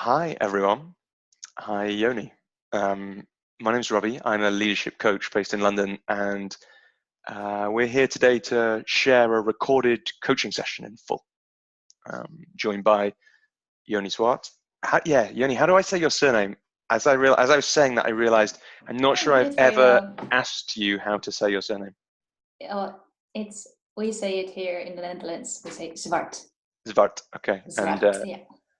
Hi, everyone. Hi, Joni. My name's Robbie. I'm a leadership coach based in London, and we're here today to share a recorded coaching session in full, joined by Joni Zwart. Joni, how do I say your surname? As I was saying that, I realized I'm not sure I've ever asked you how to say your surname. We say it here in the Netherlands. We say Zwart. Zwart, okay. Zwart, and yeah.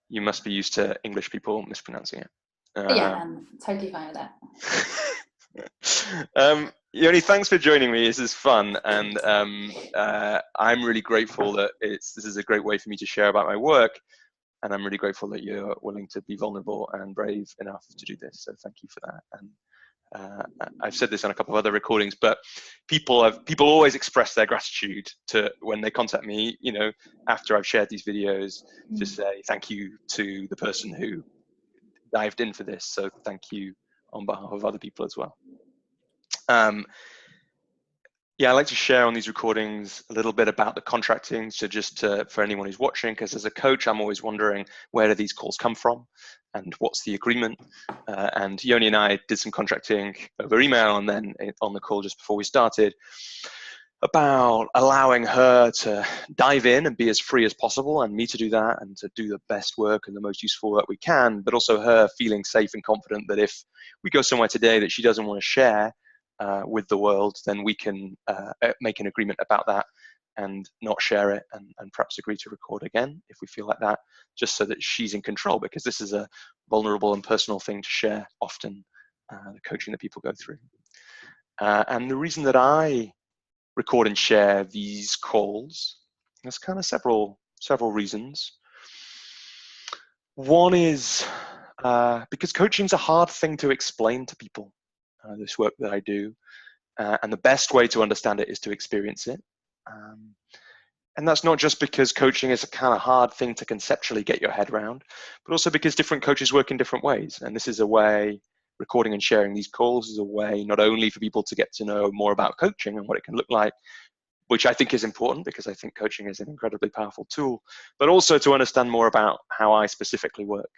You must be used to English people mispronouncing it. Yeah, I'm totally fine with that. Joni, thanks for joining me. This is fun, and I'm really grateful that this is a great way for me to share about my work, and I'm really grateful that you're willing to be vulnerable and brave enough to do this. So thank you for that. And I've said this on a couple of other recordings, but people always express their gratitude to when they contact me, after I've shared these videos, to say thank you to the person who dived in for this. So thank you on behalf of other people as well. I like to share on these recordings a little bit about the contracting. So for anyone who's watching, because as a coach, I'm always wondering, where do these calls come from and what's the agreement? And Joni and I did some contracting over email and then on the call just before we started about allowing her to dive in and be as free as possible, and me to do that and to do the best work and the most useful work we can, but also her feeling safe and confident that if we go somewhere today that she doesn't want to share with the world, then we can make an agreement about that and not share it, and perhaps agree to record again if we feel like that, just so that she's in control, because this is a vulnerable and personal thing to share often, the coaching that people go through. And the reason that I record and share these calls, there's kind of several reasons. One is because coaching's a hard thing to explain to people, this work that I do, and the best way to understand it is to experience it. And that's not just because coaching is a kind of hard thing to conceptually get your head around, but also because different coaches work in different ways. And this is a way, recording and sharing these calls is a way not only for people to get to know more about coaching and what it can look like, which I think is important because I think coaching is an incredibly powerful tool, but also to understand more about how I specifically work.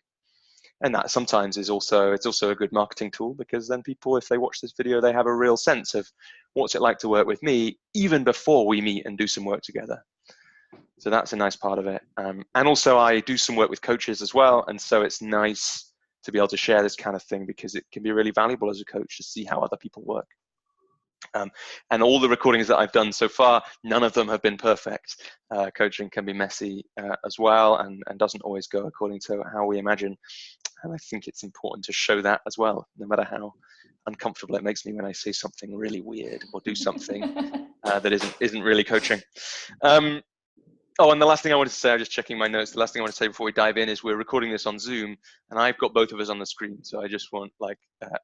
And that sometimes it's also a good marketing tool, because then people, if they watch this video, they have a real sense of what's it like to work with me even before we meet and do some work together. So that's a nice part of it. And also I do some work with coaches as well. And so it's nice to be able to share this kind of thing, because it can be really valuable as a coach to see how other people work. And all the recordings that I've done so far, none of them have been perfect. Coaching can be messy as well, and doesn't always go according to how we imagine. And I think it's important to show that as well, no matter how uncomfortable it makes me when I say something really weird or do something that isn't really coaching. And the last thing I wanted to say, I'm just checking my notes. The last thing I want to say before we dive in is we're recording this on Zoom, and I've got both of us on the screen. So I just want,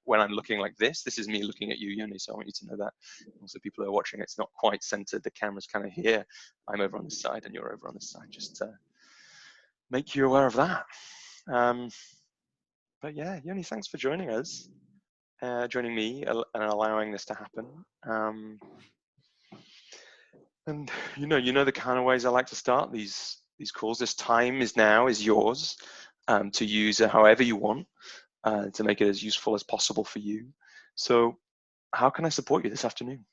when I'm looking like this is me looking at you, Joni. So I want you to know that. Also, people who are watching, it's not quite centered. The camera's kind of here. I'm over on this side, and you're over on this side. Just to make you aware of that. But yeah, Joni, thanks for joining us, joining me, and allowing this to happen. And you know the kind of ways I like to start these calls. This time is yours to use however you want to make it as useful as possible for you. So how can I support you this afternoon?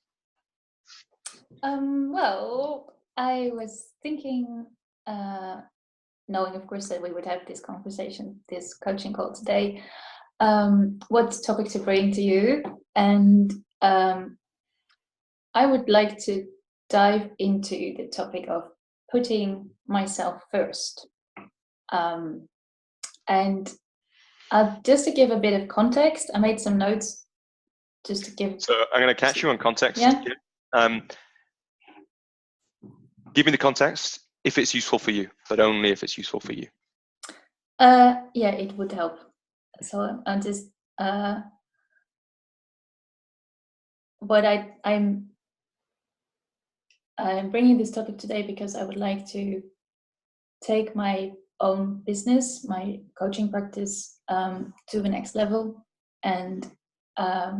Well, I was thinking, knowing of course that we would have this conversation, this coaching call today, what topic to bring to you. And I would like to dive into the topic of putting myself first. And just to give a bit of context, I made some notes just to give. So I'm going to catch you on context. Yeah. Give me the context if it's useful for you, but only if it's useful for you. Yeah, it would help. So I'm just what I'm bringing this topic today because I would like to take my own business, my coaching practice, to the next level, and I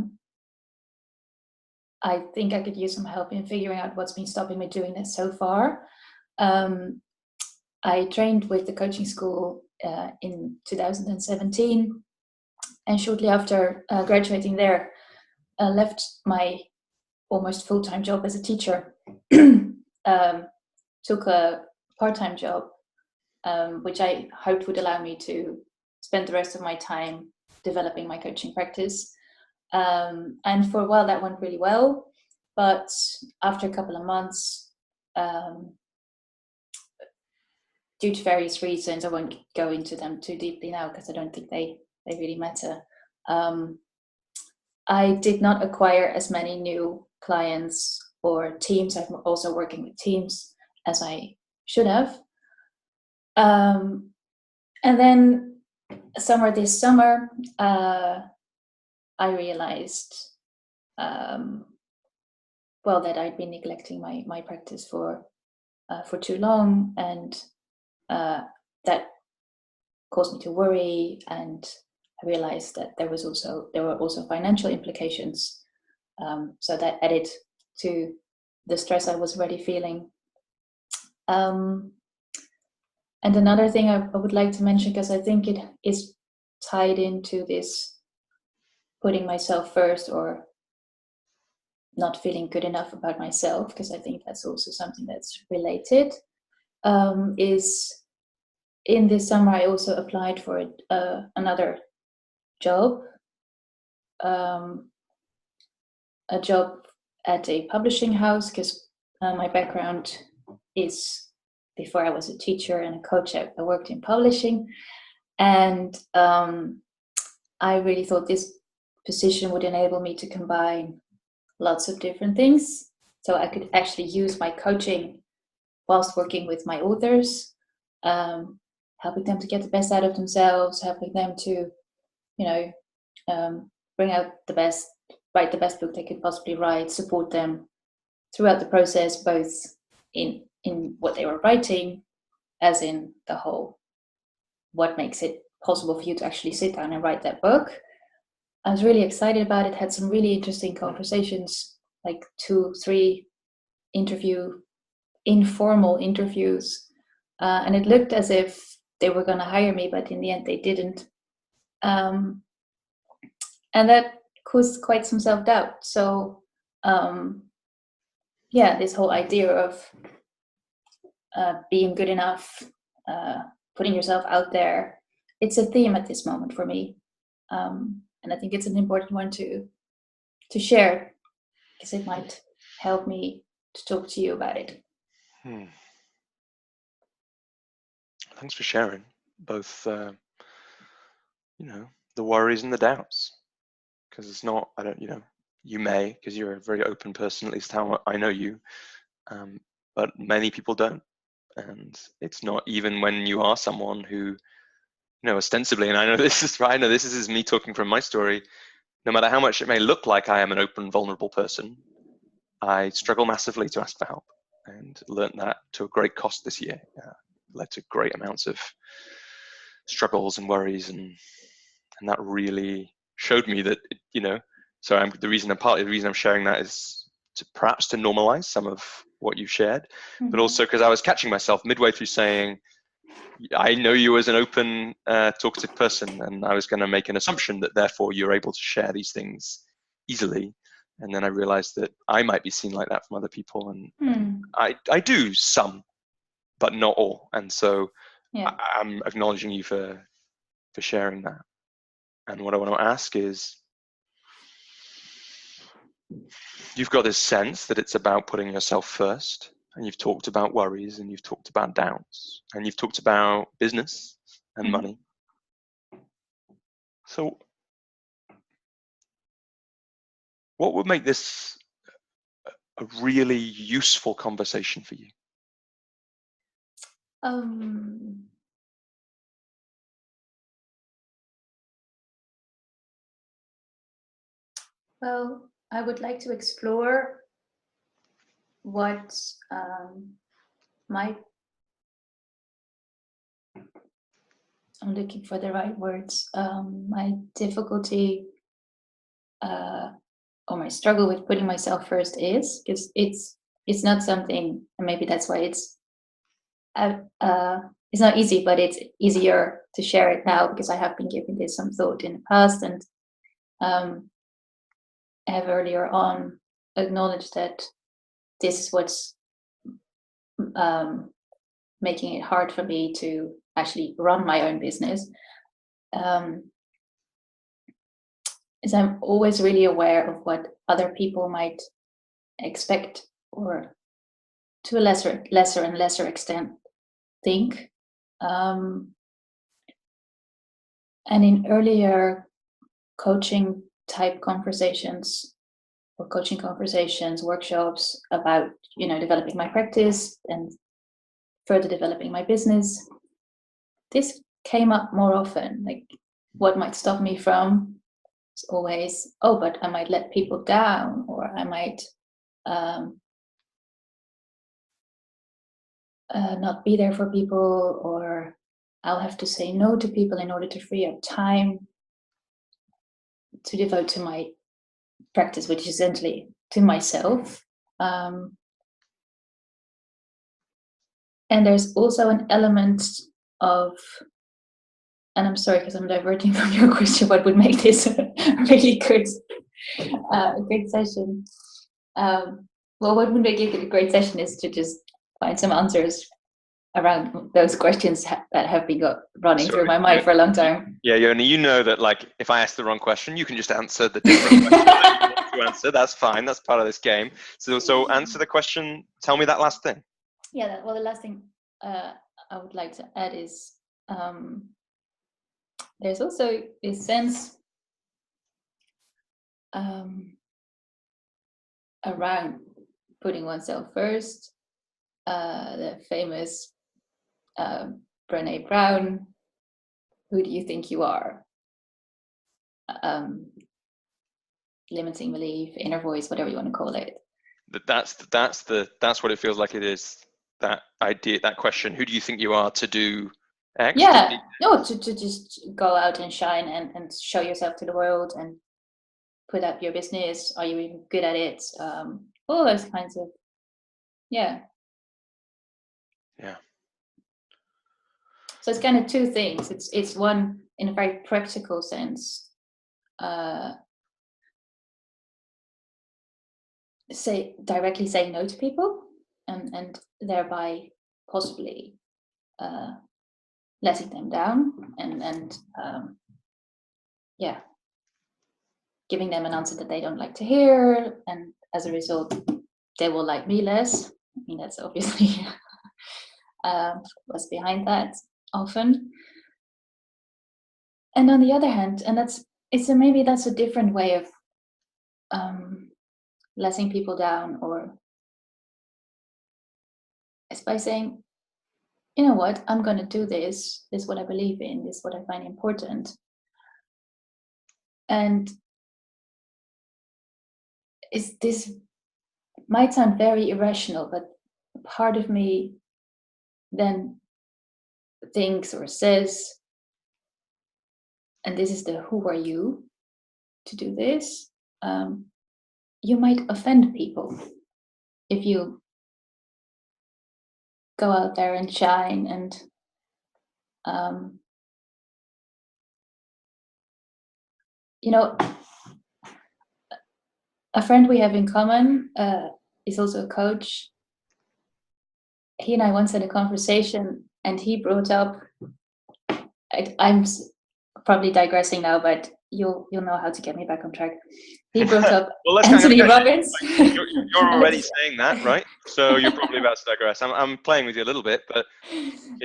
think I could use some help in figuring out what's been stopping me doing this so far. I trained with the coaching school in 2017, and shortly after graduating there, left my almost full-time job as a teacher, took a part-time job, which I hoped would allow me to spend the rest of my time developing my coaching practice. And for a while that went really well, but after a couple of months, due to various reasons, I won't go into them too deeply now because I don't think they really matter. I did not acquire as many new clients or teams. I'm also working with teams as I should have. And then this summer, I realized, that I'd been neglecting my practice for too long, and that caused me to worry. And I realized that there were also financial implications. So that added to the stress I was already feeling. And another thing I would like to mention, because I think it is tied into this putting myself first or not feeling good enough about myself, because I think that's also something that's related, is in this summer I also applied for another job, a job at a publishing house, because my background is, before I was a teacher and a coach, I worked in publishing, and I really thought this position would enable me to combine lots of different things, so I could actually use my coaching whilst working with my authors, helping them to get the best out of themselves, helping them to, bring out the best, write the best book they could possibly write, support them throughout the process, both in what they were writing, as in the whole, what makes it possible for you to actually sit down and write that book. I was really excited about it, had some really interesting conversations, like 2-3 informal interviews, and it looked as if they were going to hire me, but in the end they didn't. And that caused quite some self-doubt. So this whole idea of being good enough, putting yourself out there, it's a theme at this moment for me, and I think it's an important one to share, because it might help me to talk to you about it. Thanks for sharing both the worries and the doubts, because it's not, you may, because you're a very open person, at least how I know you, but many people don't. And it's not even when you are someone who, ostensibly, and I know this is me talking from my story, no matter how much it may look like I am an open, vulnerable person, I struggle massively to ask for help, and learned that to a great cost this year. Led to great amounts of struggles and worries, and that really showed me that, so the reason I'm sharing that is perhaps to normalize some of what you shared, but also because I was catching myself midway through saying, I know you as an open, talkative person, and I was going to make an assumption that therefore you're able to share these things easily. And then I realized that I might be seen like that from other people, and I do some, but not all. And so I'm acknowledging you for sharing that. And what I want to ask is, you've got this sense that it's about putting yourself first, and you've talked about worries, and you've talked about doubts, and you've talked about business and money. So what would make this a really useful conversation for you? Well, I would like to explore what I'm looking for the right words, my difficulty or my struggle with putting myself first is, because it's not something, and maybe that's why it's it's not easy, but it's easier to share it now because I have been giving this some thought in the past, and have earlier on acknowledged that this is what's making it hard for me to actually run my own business. Is I'm always really aware of what other people might expect, or to a lesser and lesser extent think. And in earlier coaching type conversations, or coaching conversations, workshops about, developing my practice and further developing my business, this came up more often. Like, what might stop me from? It's always, oh, but I might let people down, or I might not be there for people, or I'll have to say no to people in order to free up time to devote to my practice, which is essentially to myself. And there's also an element of, and I'm sorry because I'm diverting from your question, what would make this a really good session? Well, what would make it a great session is to just find some answers around those questions that have been running through my mind for a long time. Yeah, Joni, you know that, like, if I ask the wrong question, you can just answer the different question that you want to answer. That's fine. That's part of this game. So answer the question. Tell me that last thing. Yeah, well, the last thing I would like to add is there's also this sense around putting oneself first. The famous Brené Brown, who do you think you are? Limiting belief, inner voice, whatever you want to call it. That's what it feels like it is. That idea, that question, who do you think you are to do X? Yeah, to just go out and shine and show yourself to the world and put up your business. Are you even good at it? All those kinds of, yeah. So it's kind of two things. It's one in a very practical sense. Directly saying no to people, and thereby possibly letting them down, and giving them an answer that they don't like to hear, and as a result they will like me less. I mean, that's obviously what's behind that often. And on the other hand, and maybe that's a different way of letting people down, or it's by saying, you know what, I'm going to do this is what I believe in, this is what I find important. And this might sound very irrational, but part of me then thinks or says, and this is the who are you to do this? You might offend people if you go out there and shine, and a friend we have in common is also a coach. He and I once had a conversation, and he brought up, I'm probably digressing now, but you'll know how to get me back on track. He brought up Anthony Robbins. You're already saying that, right? So you're probably about to digress. I'm playing with you a little bit, but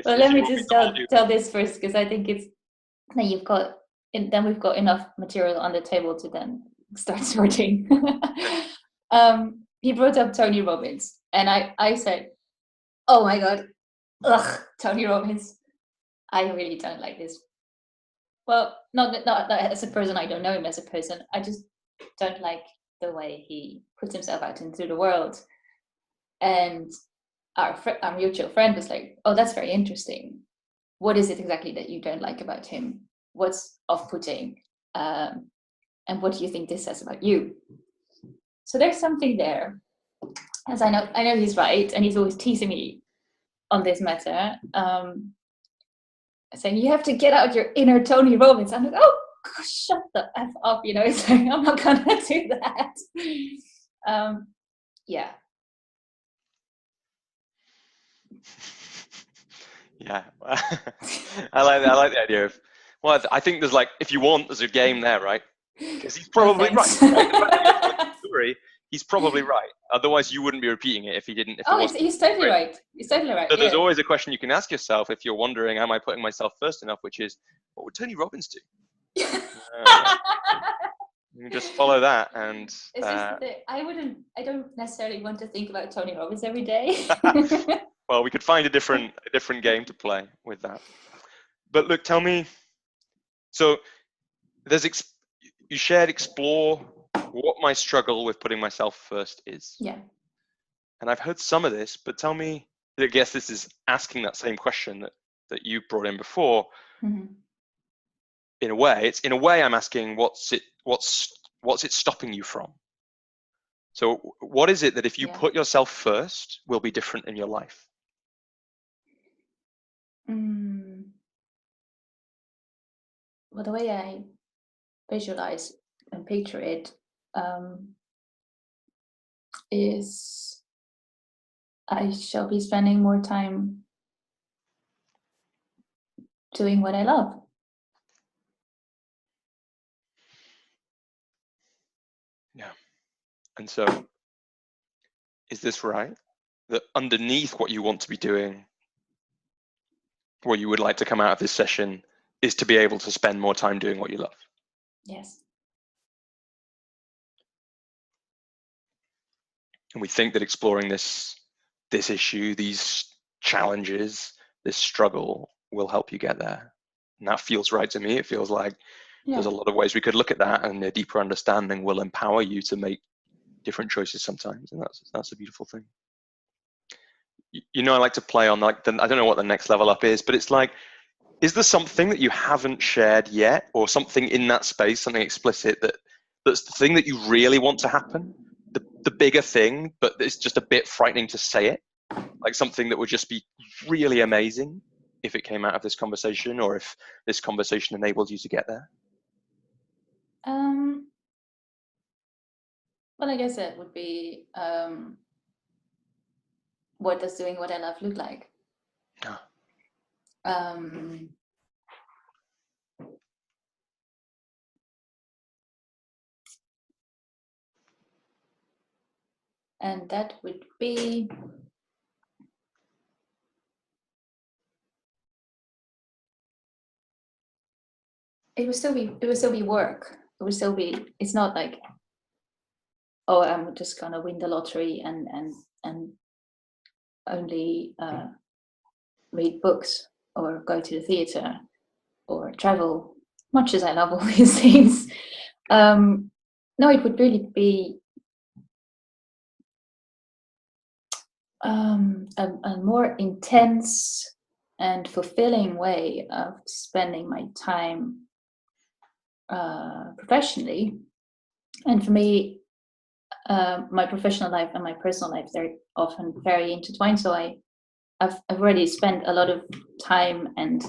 well, let me just tell this first, because I think it's then we've got enough material on the table to then start sorting. He brought up Tony Robbins, and I said, oh my god, Tony Robbins, I really don't like this. Well, not as a person, I don't know him as a person, I just don't like the way he puts himself out into the world. And our mutual friend was like, oh, that's very interesting. What is it exactly that you don't like about him? What's off-putting? And what do you think this says about you? So there's something there. As I know he's right, and he's always teasing me on this matter. saying, you have to get out your inner Tony Robbins. I'm like, oh, gosh, shut the F up, it's like, I'm not going to do that. Yeah. Yeah. I like the idea of, well, I think there's like, if you want, there's a game there, right? Because he's probably right. The fact that you're telling the story, he's probably right. Otherwise, you wouldn't be repeating it if he didn't. He's totally right. He's totally right. So there's always a question you can ask yourself if you're wondering, am I putting myself first enough? Which is, what would Tony Robbins do? You just follow that, and it's just I don't necessarily want to think about Tony Robbins every day. well, we could find a different game to play with that. But look, tell me. So you shared explore what my struggle with putting myself first is. Yeah. And I've heard some of this, but tell me. I guess this is asking that same question that you brought in before. Mm-hmm. In a way, I'm asking what's it stopping you from? So what is it that if you put yourself first will be different in your life? Well, the way I visualize and picture it is I shall be spending more time doing what I love. Yeah. And so, is this right? That underneath what you want to be doing, what you would like to come out of this session, is to be able to spend more time doing what you love? Yes. And we think that exploring this issue, these challenges, this struggle will help you get there. And that feels right to me. It feels like there's a lot of ways we could look at that, and a deeper understanding will empower you to make different choices sometimes. And that's a beautiful thing. I like to play on I don't know what the next level up is, but it's like, is there something that you haven't shared yet, or something in that space, something explicit that's the thing that you really want to happen? The bigger thing, but it's just a bit frightening to say it, like something that would just be really amazing if it came out of this conversation, or if this conversation enabled you to get there? Well, I guess it would be, what does doing what I love look like? And that would be it would still be work. It would still be, it's not like, oh, I'm just gonna win the lottery and only read books or go to the theater or travel, much as I love all these things. No, it would really be a more intense and fulfilling way of spending my time professionally. And for me, my professional life and my personal life, they're often very intertwined. So I've already spent a lot of time and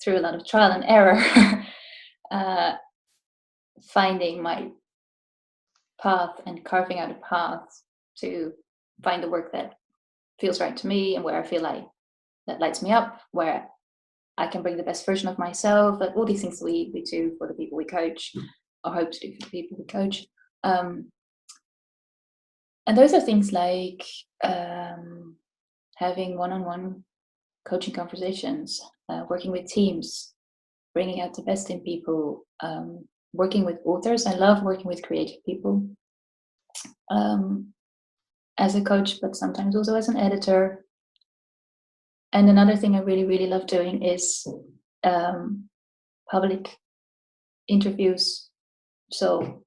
through a lot of trial and error finding my path and carving out a path to find the work that feels right to me and where I feel like that lights me up, where I can bring the best version of myself, like all these things we do for the people we coach, or hope to do for the people we coach. And those are things like having one-on-one coaching conversations, working with teams, bringing out the best in people, working with authors. I love working with creative people as a coach, but sometimes also as an editor. And another thing I really, really love doing is public interviews. So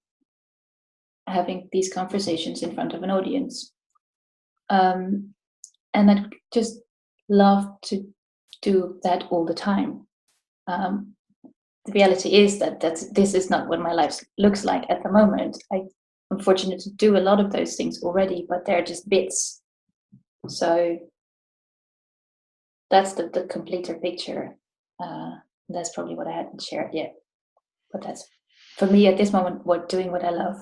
having these conversations in front of an audience. And I just love to do that all the time. The reality is that this is not what my life looks like at the moment. I'm fortunate to do a lot of those things already, but they're just bits. So that's the completer picture. That's probably what I hadn't shared yet. But that's, for me at this moment, what doing what I love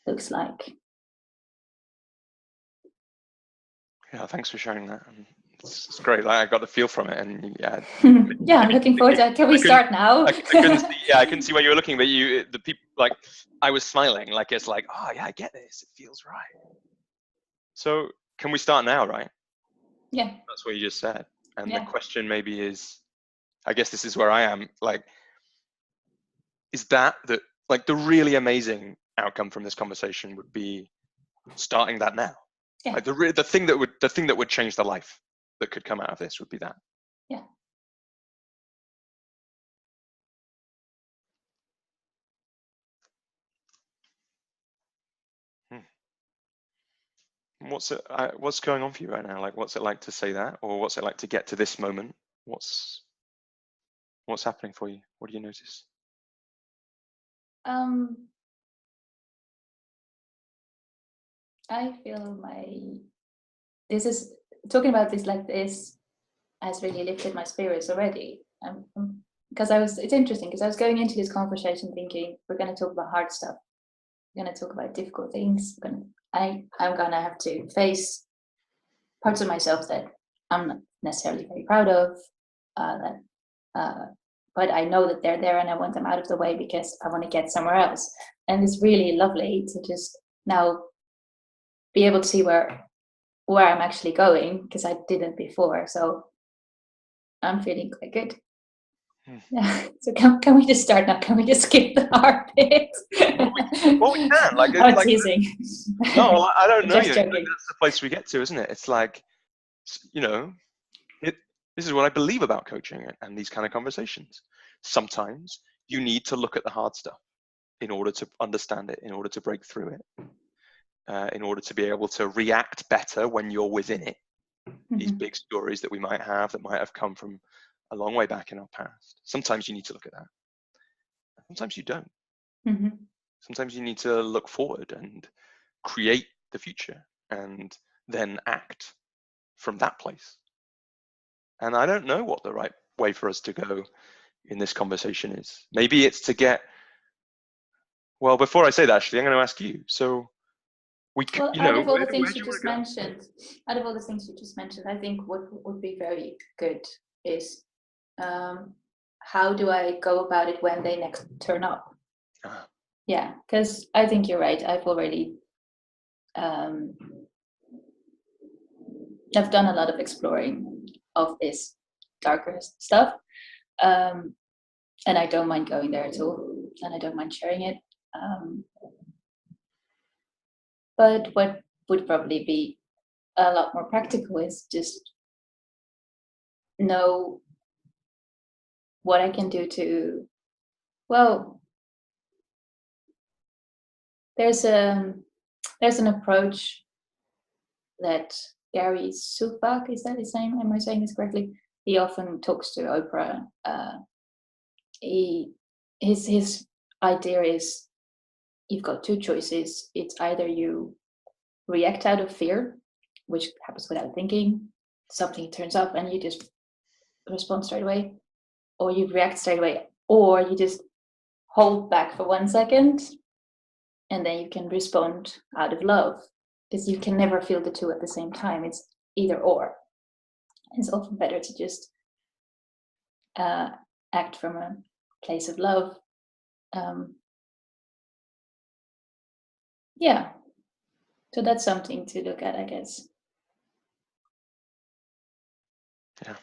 looks like. Yeah, thanks for sharing that. It's great. Like, I got the feel from it, and yeah. Yeah, I'm looking forward to that. Can we start now? I couldn't see, yeah, I couldn't see where you were looking, but the people, like, I was smiling, like, it's like, oh yeah, I get this. It feels right. So can we start now, right? Yeah. That's what you just said. And Yeah. the question maybe is, I guess this is where I am, like, is that like the really amazing outcome from this conversation would be starting that now. Yeah. Like the thing that would change the life that could come out of this would be that. Yeah. What's going on for you right now? Like, what's it like to say that, or what's it like to get to this moment? What's happening for you? What do you notice? I feel this is talking about this like this has really lifted my spirits already. Because it's interesting because I was going into this conversation thinking we're going to talk about hard stuff, we're going to talk about difficult things. I'm going to have to face parts of myself that I'm not necessarily very proud of, but I know that they're there and I want them out of the way because I want to get somewhere else. And it's really lovely to just now be able to see where I'm actually going, because I didn't before. So I'm feeling quite good. Yeah. So can we just start now? Can we just skip the hard bit? Well, we can. Like, I'm teasing. No, I don't know. Just joking. That's the place we get to, isn't it? It's like, this is what I believe about coaching and these kind of conversations. Sometimes you need to look at the hard stuff in order to understand it, in order to break through it, in order to be able to react better when you're within it. Mm-hmm. These big stories that we might have come from a long way back in our past. Sometimes you need to look at that. Sometimes you don't. Mm-hmm. Sometimes you need to look forward and create the future and then act from that place. And I don't know what the right way for us to go in this conversation is. Maybe it's to get, well, before I say that, actually, I'm going to ask you. So out of all the things you just mentioned, I think what would be very good is how do I go about it when they next turn up? Yeah, because I think you're right. I've already I've done a lot of exploring of this darker stuff, and I don't mind going there at all, and I don't mind sharing it. But what would probably be a lot more practical is just know what I can do to, well, there's an approach that Gary Subak, is that his name? Am I saying this correctly? He often talks to Oprah. His idea is you've got two choices. It's either you react out of fear, which happens without thinking, something turns up and you just respond straight away, or you react straight away, or you just hold back for 1 second and then you can respond out of love, because you can never feel the two at the same time. It's either or. It's often better to just act from a place of love. Yeah, so that's something to look at, I guess. Yeah.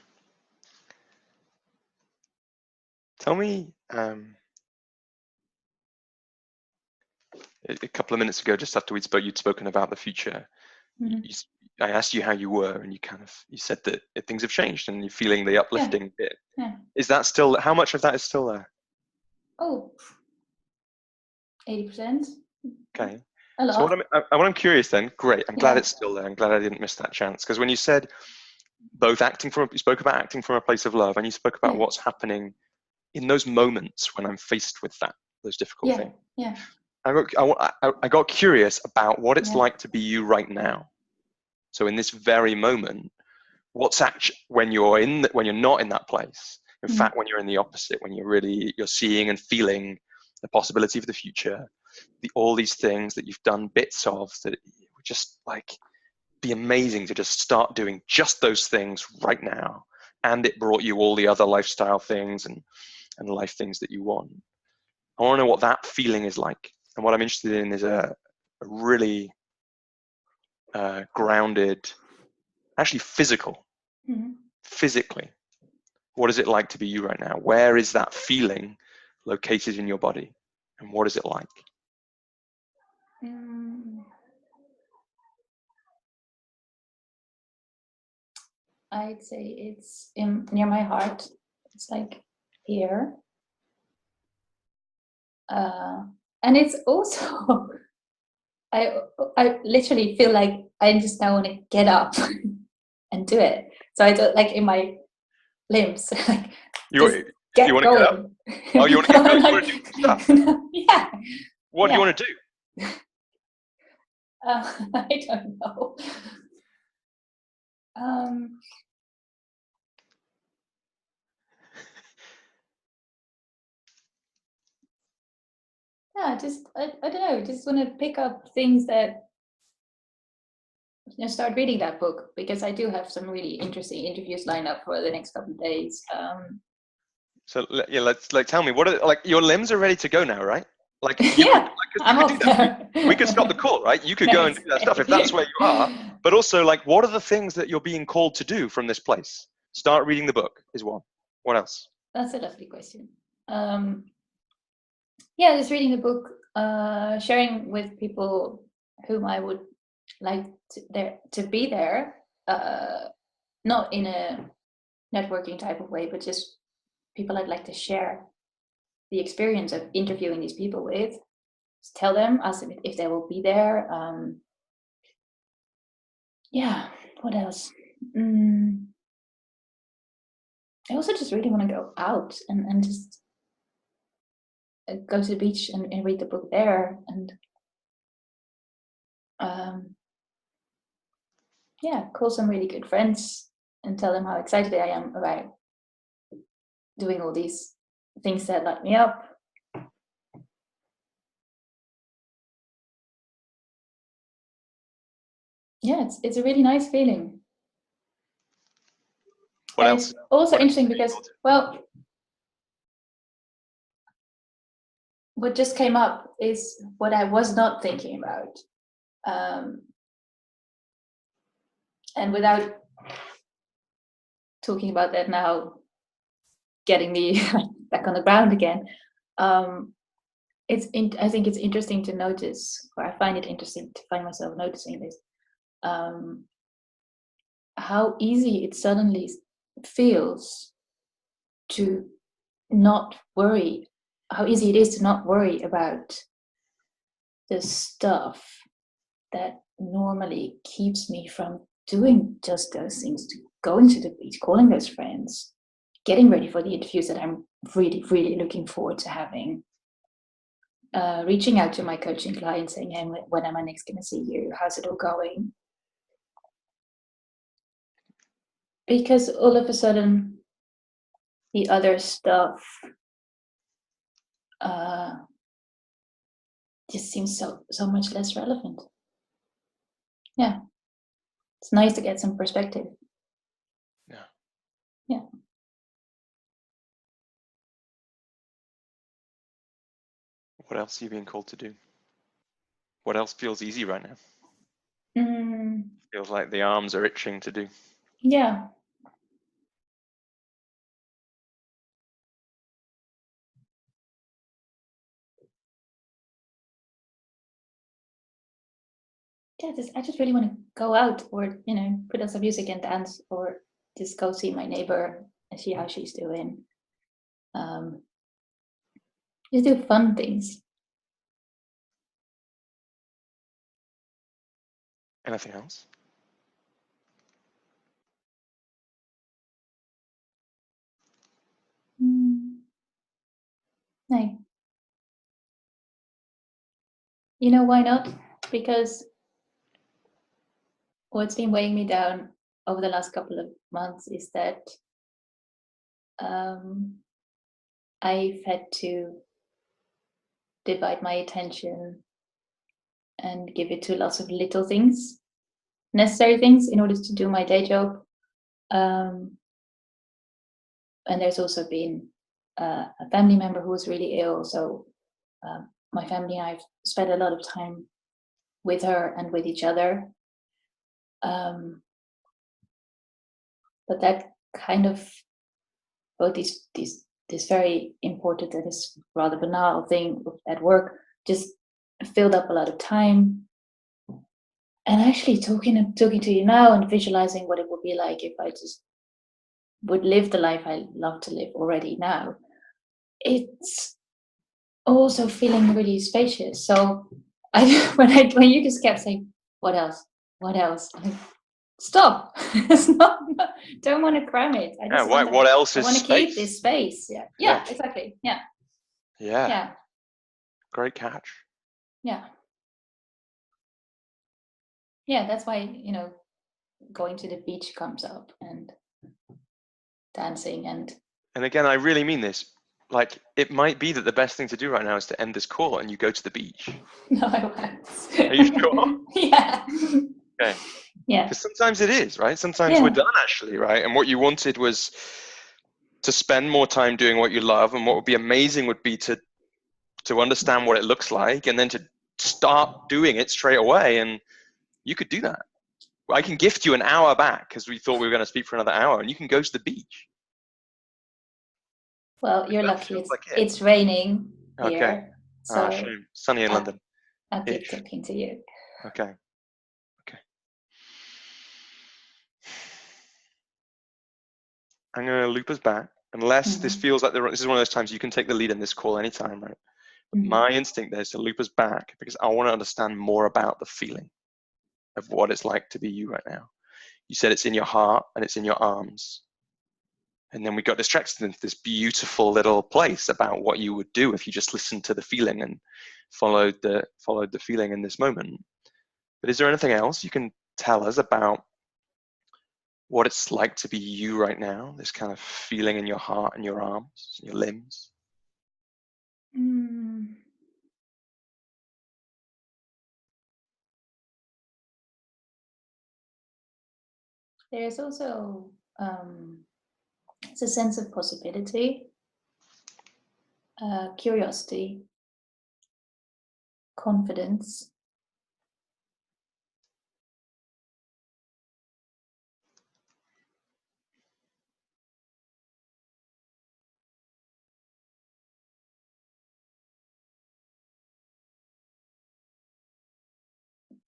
Tell me, a couple of minutes ago, just after you'd spoken about the future, mm-hmm. I asked you how you were, and you said that things have changed, and you're feeling the uplifting bit. Yeah. Is that still? How much of that is still there? Oh, 80%. Okay. A lot. So what I'm curious then. Great. I'm glad it's still there. I'm glad I didn't miss that chance, because when you said you spoke about acting from a place of love, and you spoke about what's happening in those moments when I'm faced with those difficult things. Yeah. I got curious about what it's like to be you right now. So in this very moment, what's actually when you're not in that place. In fact, when you're in the opposite, when you're seeing and feeling the possibility of the future, all these things that you've done bits of that would just like be amazing to just start doing just those things right now. And it brought you all the other lifestyle things and life things that you want. I want to know what that feeling is like. And what I'm interested in is a really grounded, actually physical, physically. What is it like to be you right now? Where is that feeling located in your body? And what is it like? I'd say it's near my heart. It's like here. And it's also, I literally feel like I just now want to get up and do it. So I don't, like, in my limbs, like, you want to going. get up? Oh, you want to get up? You want to do stuff? Yeah. What do you want to do? I don't know. Yeah, just I don't know. Just want to pick up things that, start reading that book, because I do have some really interesting interviews lined up for the next couple of days. So yeah, let's tell me what are, like, your limbs are ready to go now, right? Like yeah, I'm you could do that. We could stop the call, right? You could go and do that stuff if that's where you are. But also, like, what are the things that you're being called to do from this place? Start reading the book is one. What else? That's a lovely question. Yeah, just reading the book, sharing with people whom I would like to be there, not in a networking type of way, but just people I'd like to share the experience of interviewing these people with. Just tell them, ask them if they will be there. Yeah, what else? I also just really want to go out and just go to the beach and read the book there, and yeah, call some really good friends and tell them how excited I am about doing all these things that light me up. Yeah, it's a really nice feeling. What else? It's also interesting because, well, what just came up is what I was not thinking about. And without talking about that now, getting me back on the ground again, I think it's interesting to notice, or I find it interesting to find myself noticing this, how easy it suddenly feels to not worry, how easy it is to not worry about the stuff that normally keeps me from doing just those things, to going to the beach, calling those friends, getting ready for the interviews that I'm really, really looking forward to having, reaching out to my coaching clients saying, hey, when am I next going to see you? How's it all going? Because all of a sudden, the other stuff just seems so much less relevant. Yeah, it's nice to get some perspective. Yeah. What else are you being called to do? What else feels easy right now? Feels like the arms are itching to do. Yeah. Yeah, I just really want to go out, or put on some music and dance, or just go see my neighbor and see how she's doing. Just do fun things. Anything else? No. You know why not? Because what's been weighing me down over the last couple of months is that I've had to divide my attention and give it to lots of little things, necessary things, in order to do my day job. And there's also been a family member who was really ill, so my family and I've spent a lot of time with her and with each other. But that kind of, both this very important and this rather banal thing at work just filled up a lot of time. And actually talking to you now and visualizing what it would be like if I just would live the life I love to live already now, it's also feeling really spacious. So when you just kept saying, what else? Stop. It's not, don't want to cram it. I just what else is I want to space? keep this space. Yeah, exactly. Yeah. Great catch. Yeah, that's why, going to the beach comes up, and dancing, and again, I really mean this. Like, it might be that the best thing to do right now is to end this call and you go to the beach. No, I won't. Are you sure? Yeah. Okay. Yeah. Because sometimes it is, right? Sometimes we're done, actually, right? And what you wanted was to spend more time doing what you love, and what would be amazing would be to understand what it looks like, and then to start doing it straight away. And you could do that. I can gift you an hour back, because we thought we were going to speak for another hour, and you can go to the beach. Well, you're lucky. It's raining here. So shame. Sunny in London. I'll keep talking to you. Okay. I'm going to loop us back, unless this feels like this is one of those times you can take the lead in this call anytime, right? But my instinct there is to loop us back, because I want to understand more about the feeling of what it's like to be you right now. You said it's in your heart and it's in your arms. And then we got distracted into this beautiful little place about what you would do if you just listened to the feeling and followed the feeling in this moment. But is there anything else you can tell us about what it's like to be you right now, this kind of feeling in your heart and your arms, your limbs? There's also it's a sense of possibility, curiosity, confidence.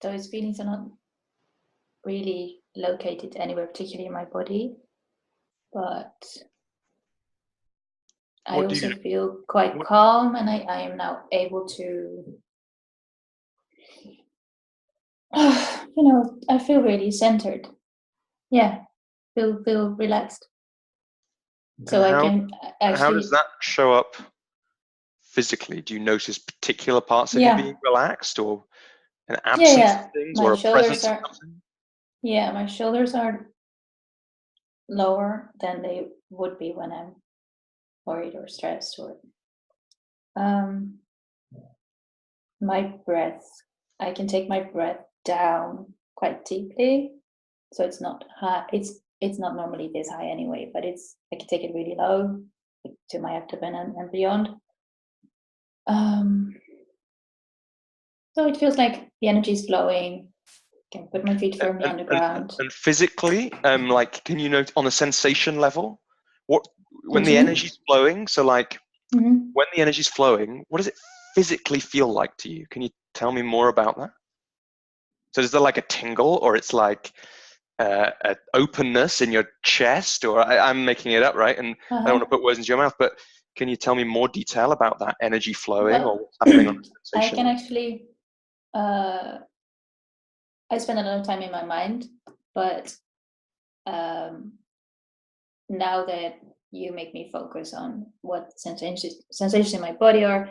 Those feelings are not really located anywhere particularly in my body, but I also feel quite calm, and I am now able to, I feel really centered. Yeah, feel relaxed. So I can actually. How does that show up physically? Do you notice particular parts of you being relaxed, or an absence of things, or a presence of something? Yeah, my shoulders are lower than they would be when I'm worried or stressed, or my breath. I can take my breath down quite deeply, so it's not high. It's not normally this high anyway, but I can take it really low to my abdomen and beyond. So it feels like the energy is flowing. I can put my feet firmly on the ground. And physically, like, can you note on a sensation level when the energy's flowing? So, like, when the energy's flowing, what does it physically feel like to you? Can you tell me more about that? So is there like a tingle, or it's like an openness in your chest, or I'm making it up, right? And I don't want to put words into your mouth, but can you tell me more detail about that energy flowing, or what's happening on the sensation? I can actually, I spend a lot of time in my mind, but now that you make me focus on what sensations in my body are,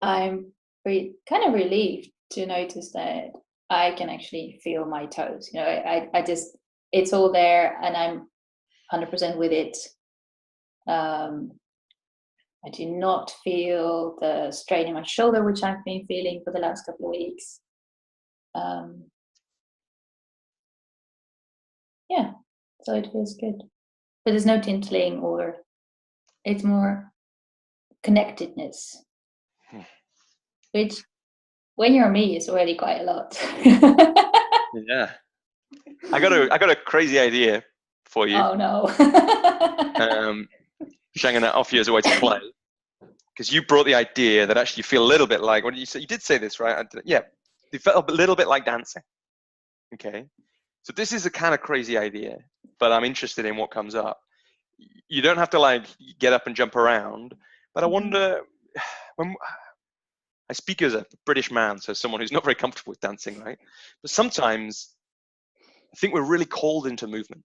I'm kind of relieved to notice that I can actually feel my toes. I just it's all there and I'm 100% with it. I do not feel the strain in my shoulder, which I've been feeling for the last couple of weeks. Yeah, so it feels good. But there's no tinkling, or it's more connectedness, which when you're me is already quite a lot. Yeah. I got a crazy idea for you. Oh no. Which I'm going to offer you as a way to play. Because you brought the idea that actually you feel a little bit like, what did you say? You did say this, right? Yeah. You felt a little bit like dancing. Okay. So this is a kind of crazy idea, but I'm interested in what comes up. You don't have to like get up and jump around, but I wonder, when I speak as a British man, so someone who's not very comfortable with dancing, right? But sometimes I think we're really called into movement.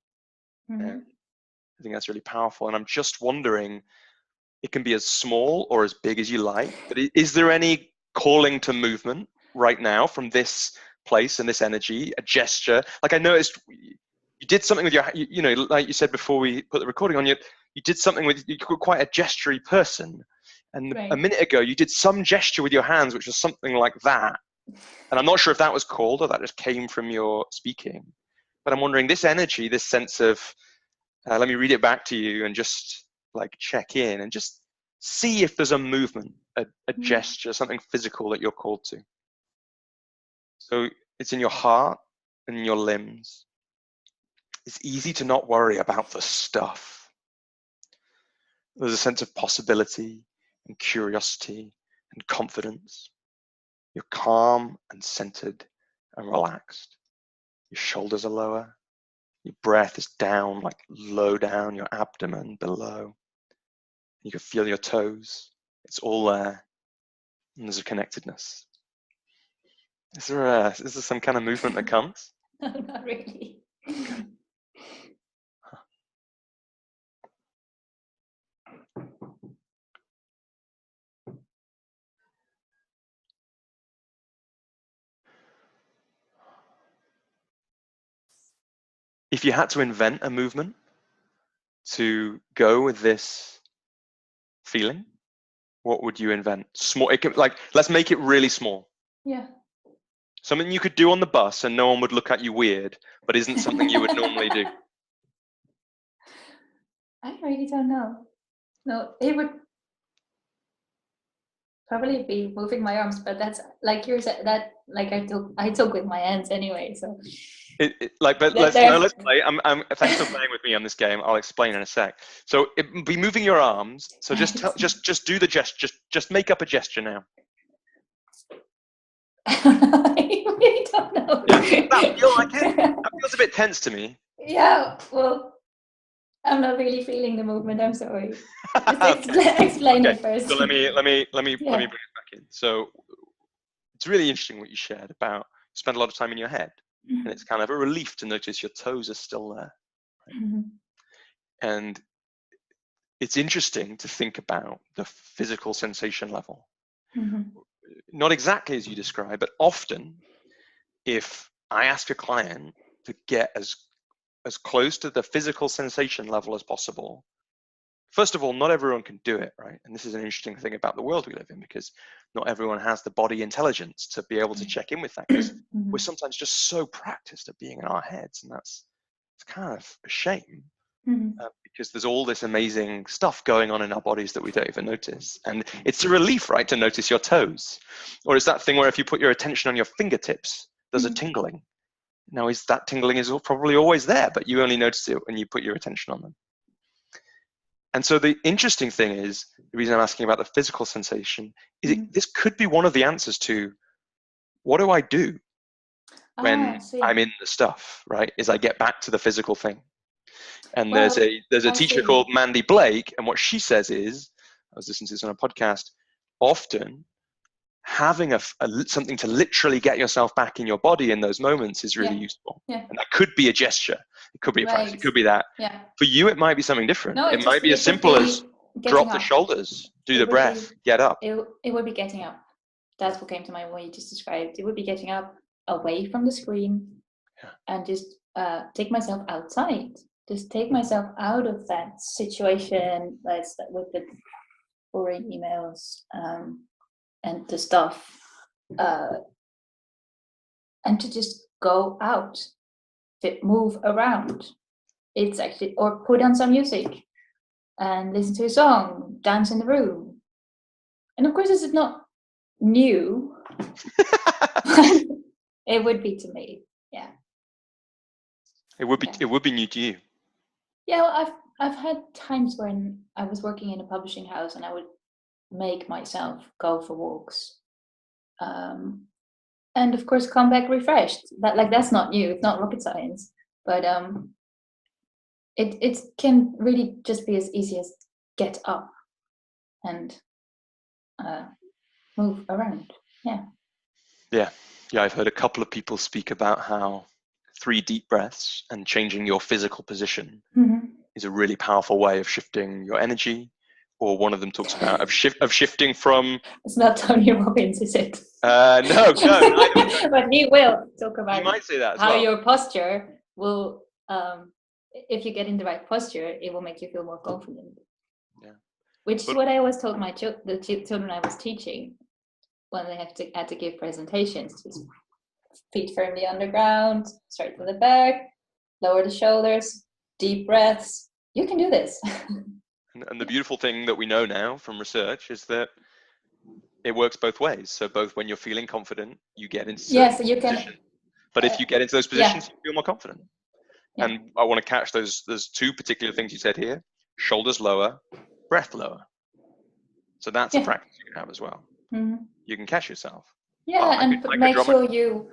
And I think that's really powerful. And I'm just wondering, it can be as small or as big as you like, but is there any calling to movement right now from this place and this energy, a gesture? Like I noticed you did something with your, you know, like you said before we put the recording on, you did something with, you're quite a gestury person. And Right. A minute ago, you did some gesture with your hands, which was something like that. And I'm not sure if that was called or that just came from your speaking. But I'm wondering, this energy, this sense of, let me read it back to you and just like check in and just see if there's a movement, a gesture, something physical that you're called to. So it's in your heart and in your limbs. It's easy to not worry about the stuff. There's a sense of possibility and curiosity and confidence. You're calm and centered and relaxed. Your shoulders are lower. Your breath is down, like low down, your abdomen below. You can feel your toes. It's all there. And there's a connectedness. Is there some kind of movement that comes? No, not really. Okay. If you had to invent a movement to go with this feeling, what would you invent? Small. It can, like, let's make it really small. Yeah. Something you could do on the bus and no one would look at you weird, but isn't something you would normally do. I really don't know. No, it would probably be moving my arms, but that's like you said, that like I talk with my hands anyway, so But let's play. Thanks for playing with me on this game. I'll explain in a sec. So be moving your arms. So just do the gesture. Just make up a gesture now. I really don't know. Yeah, does that feel like it? That feels a bit tense to me. Yeah, well, I'm not really feeling the movement. I'm sorry. Just explain it first. So let me bring it back in. So it's really interesting what you shared about you spend a lot of time in your head, and it's kind of a relief to notice your toes are still there. Right? And it's interesting to think about the physical sensation level. Not exactly as you describe, but often if I ask a client to get as close to the physical sensation level as possible, first of all, not everyone can do it, right? And this is an interesting thing about the world we live in, because not everyone has the body intelligence to be able to check in with that, because we're sometimes just so practiced at being in our heads, and it's kind of a shame. Because there's all this amazing stuff going on in our bodies that we don't even notice. And it's a relief, right, to notice your toes. Or it's that thing where if you put your attention on your fingertips, there's a tingling. Now, that tingling is probably always there, but you only notice it when you put your attention on them. And so the interesting thing is, the reason I'm asking about the physical sensation, is this could be one of the answers to, what do I do when I'm in the stuff, right? Is I get back to the physical thing. And there's a teacher called Mandy Blake, and what she says is, I was listening to this on a podcast, often having something to literally get yourself back in your body in those moments is really useful. And that could be a gesture, it could be a practice, it could be that. For you, it might be something different. No, it might be as simple as drop the shoulders, do the breath, get up. It would be getting up. That's what came to mind when you just described. It would be getting up away from the screen and just take myself outside, just take myself out of that situation, with the boring emails and the stuff, and to just go out, to move around. It's actually, or put on some music and listen to a song, dance in the room. And of course, this is not new. It would be to me, yeah. It would be new to you. Yeah, well, I've had times when I was working in a publishing house and I would make myself go for walks, and of course come back refreshed. That's not new. It's not rocket science, but it can really just be as easy as get up and move around. Yeah. I've heard a couple of people speak about how 3 deep breaths and changing your physical position is a really powerful way of shifting your energy. Or one of them talks about of shifting from. It's not Tony Robbins, is it? No. But he will talk about. You might say that as how well. Your posture will, if you get in the right posture, it will make you feel more confident. Yeah. Which is what I always told the children I was teaching when they had to give presentations. Just feet firmly on the ground, straight to the back, lower the shoulders, deep breaths. You can do this. And the beautiful thing that we know now from research is that it works both ways. So both when you're feeling confident, you get into so you can. positions. But if you get into those positions, you feel more confident. Yeah. And I want to catch those 2 particular things you said here: shoulders lower, breath lower. So that's a practice you can have as well. Mm-hmm. You can catch yourself. Yeah, and make sure you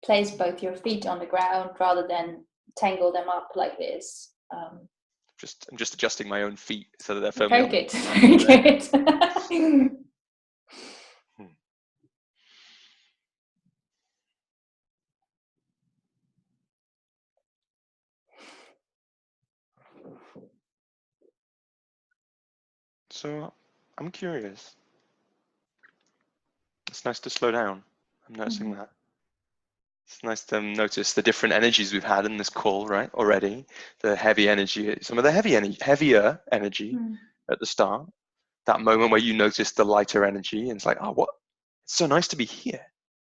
place both your feet on the ground rather than tangle them up like this. I'm just adjusting my own feet so that they're firmly on. Very good. So I'm curious. It's nice to slow down. I'm noticing that. It's nice to notice the different energies we've had in this call, right? Already, the heavy energy, some of the heavier energy at the start. That moment where you notice the lighter energy, and it's like, oh, what? It's so nice to be here.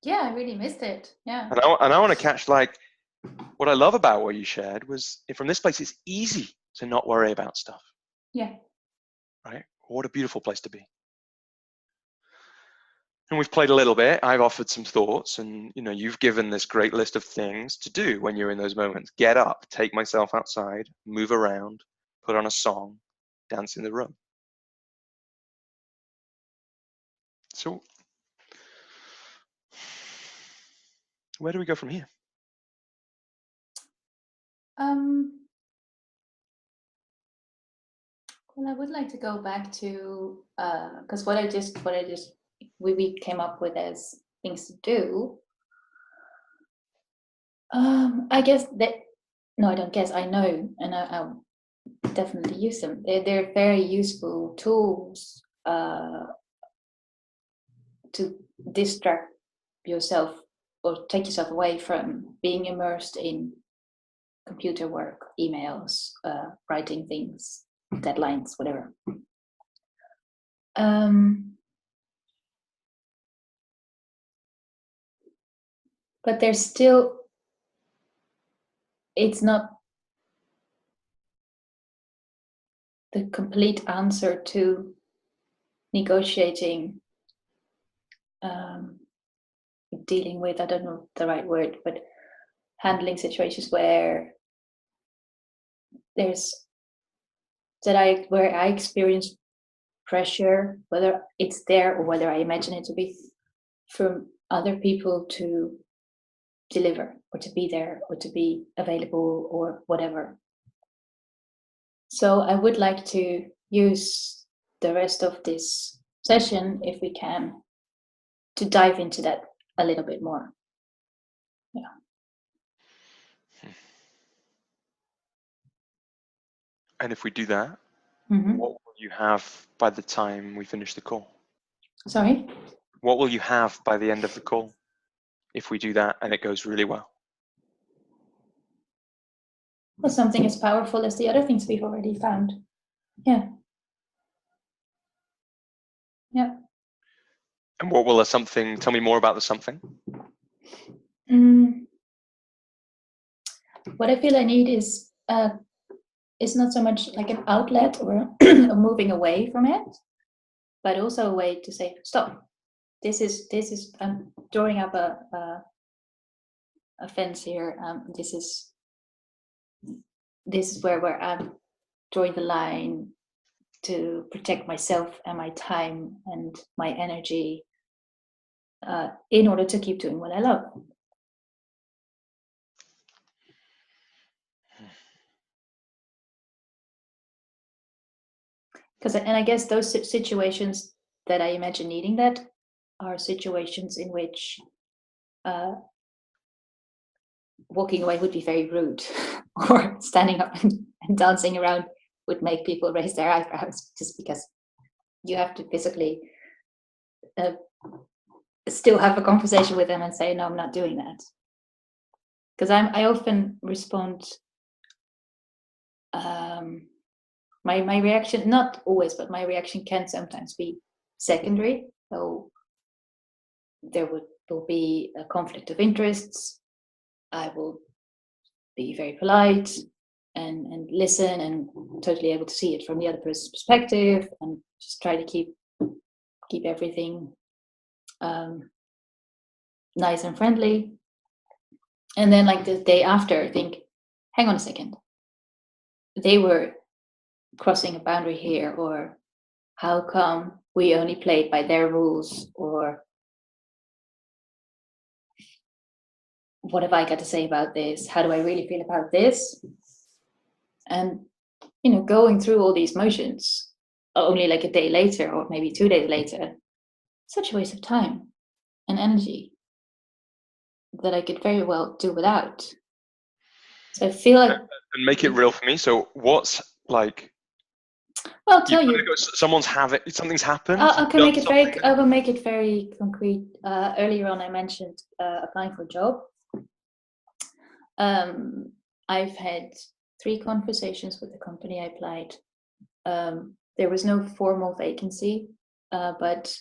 Yeah, I really missed it. Yeah. And I want to catch, like, what I love about what you shared was, from this place, it's easy to not worry about stuff. Yeah. Right? What a beautiful place to be. And we've played a little bit. I've offered some thoughts, and you've given this great list of things to do when you're in those moments. Get up, take myself outside, move around, put on a song, dance in the room. So where do we go from here? Well, I would like to go back to because we came up with as things to do. I guess that I don't guess. I know, and I'll definitely use them. They're very useful tools to distract yourself or take yourself away from being immersed in computer work, emails, writing things, deadlines, whatever. But there's still, it's not the complete answer to negotiating, dealing with, I don't know the right word, but handling situations where where I experience pressure, whether it's there or whether I imagine it to be, from other people to deliver or to be there or to be available or whatever. So I would like to use the rest of this session, if we can, to dive into that a little bit more. Yeah. And if we do that, what will you have by the time we finish the call? Sorry? What will you have by the end of the call if we do that and it goes really well? Or something as powerful as the other things we've already found. Yeah. Yeah. And what will the something, tell me more about the something? What I feel I need is not so much like an outlet or a moving away from it, but also a way to say, stop. This is I'm drawing up a fence here. This is where I'm drawing the line to protect myself and my time and my energy in order to keep doing what I love. And I guess those situations that I imagine needing that are situations in which walking away would be very rude, or standing up and dancing around would make people raise their eyebrows, just because you have to physically still have a conversation with them and say, no, I'm not doing that. Because I often respond, my reaction, not always, but my reaction can sometimes be secondary. So there will be a conflict of interests. I will be very polite and listen and totally able to see it from the other person's perspective, and just try to keep everything nice and friendly. And then like the day after, I think, hang on a second, they were crossing a boundary here, or how come we only played by their rules, or what have I got to say about this? How do I really feel about this? And, going through all these motions only like a day later, or maybe 2 days later, such a waste of time and energy that I could very well do without. So I feel like... And make it real for me. So what's like... Well, I'll tell you. Something's happened. I will make it very concrete. Earlier on, I mentioned applying for a job. I've had 3 conversations with the company I applied. There was no formal vacancy, but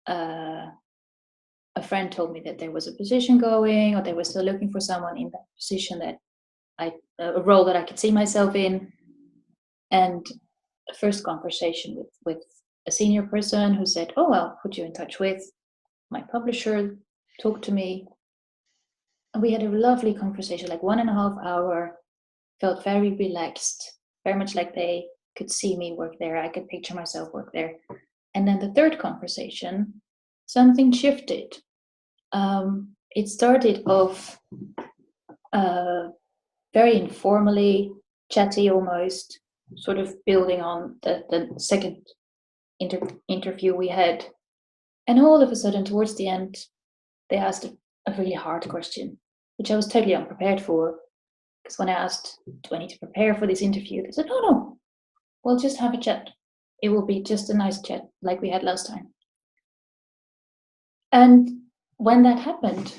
a friend told me that there was a position going, or they were still looking for someone in that position, that a role that I could see myself in. And a first conversation with a senior person who said, oh, I'll put you in touch with my publisher, talk to me. And we had a lovely conversation, like 1.5 hours, felt very relaxed, very much like they could see me work there. I could picture myself work there. And then the third conversation, something shifted. It started off very informally, chatty almost, sort of building on the second interview we had. And all of a sudden, towards the end, they asked a really hard question, which I was totally unprepared for. Because when I asked, do I need to prepare for this interview? They said, no, we'll just have a chat. It will be just a nice chat like we had last time. And when that happened,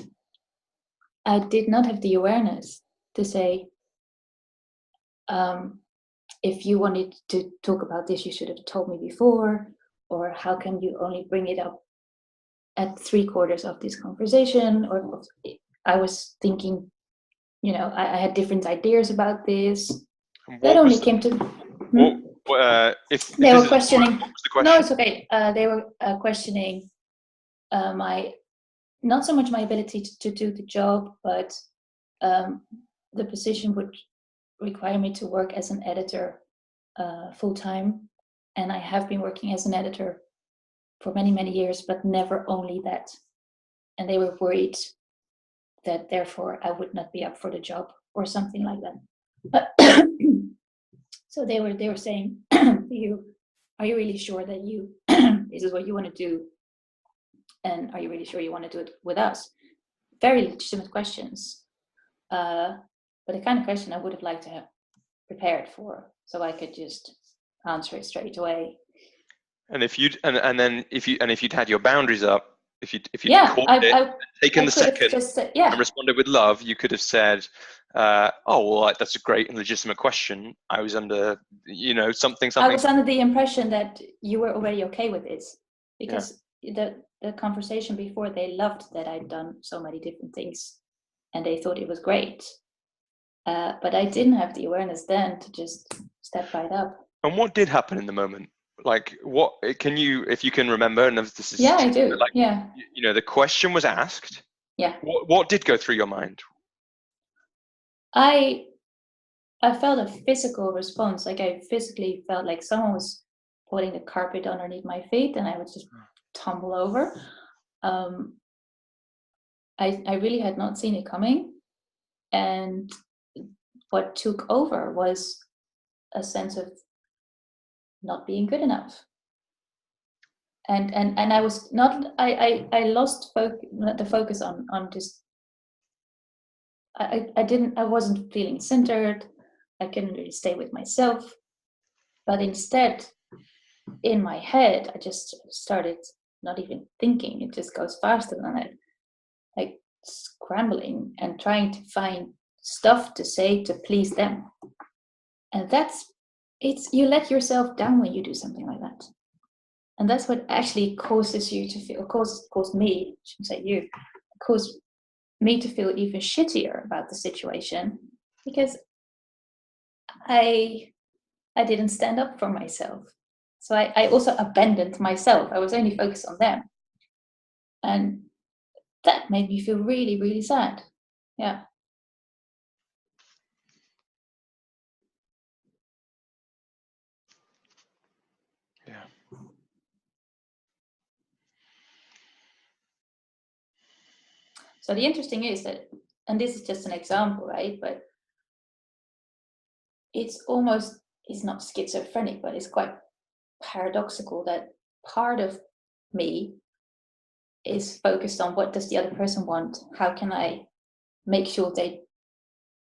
I did not have the awareness to say, if you wanted to talk about this, you should have told me before, or how can you only bring it up at 3/4 of this conversation? Or I was thinking, I had different ideas about this. That only came to... If they were questioning... What was the question? No, it's okay. They were questioning not so much my ability to do the job, but the position would require me to work as an editor full-time. And I have been working as an editor for many, many years, but never only that. And they were worried that therefore I would not be up for the job or something like that. So they were saying, are you really sure that this is what you want to do? And are you really sure you want to do it with us? Very legitimate questions, but the kind of question I would have liked to have prepared for, so I could just answer it straight away. And if you'd had your boundaries up, if you'd taken the second and responded with love, you could have said, oh, well, that's a great and legitimate question. I was under, something. I was under the impression that you were already okay with this, because the conversation before, they loved that I'd done so many different things and they thought it was great. But I didn't have the awareness then to just step right up. And what did happen in the moment? Like, what can you, if you can remember, and if this is, yeah, I do. like, yeah. The question was asked. Yeah. What did go through your mind? I felt a physical response. Like, I physically felt like someone was putting the carpet underneath my feet and I would just tumble over. I really had not seen it coming. And what took over was a sense of not being good enough. And I was not, I lost the focus on just, I wasn't feeling centered. I couldn't really stay with myself. But instead, in my head, I just started not even thinking. It just goes faster than that. Like scrambling and trying to find stuff to say to please them. And you let yourself down when you do something like that. And that's what actually causes you to feel, caused me, I shouldn't say you, caused me to feel even shittier about the situation, because I didn't stand up for myself. So I also abandoned myself. I was only focused on them. And that made me feel really, really sad. Yeah. Yeah. So the interesting is that, and this is just an example, right? But it's not schizophrenic, but it's quite paradoxical that part of me is focused on what does the other person want? How can I make sure they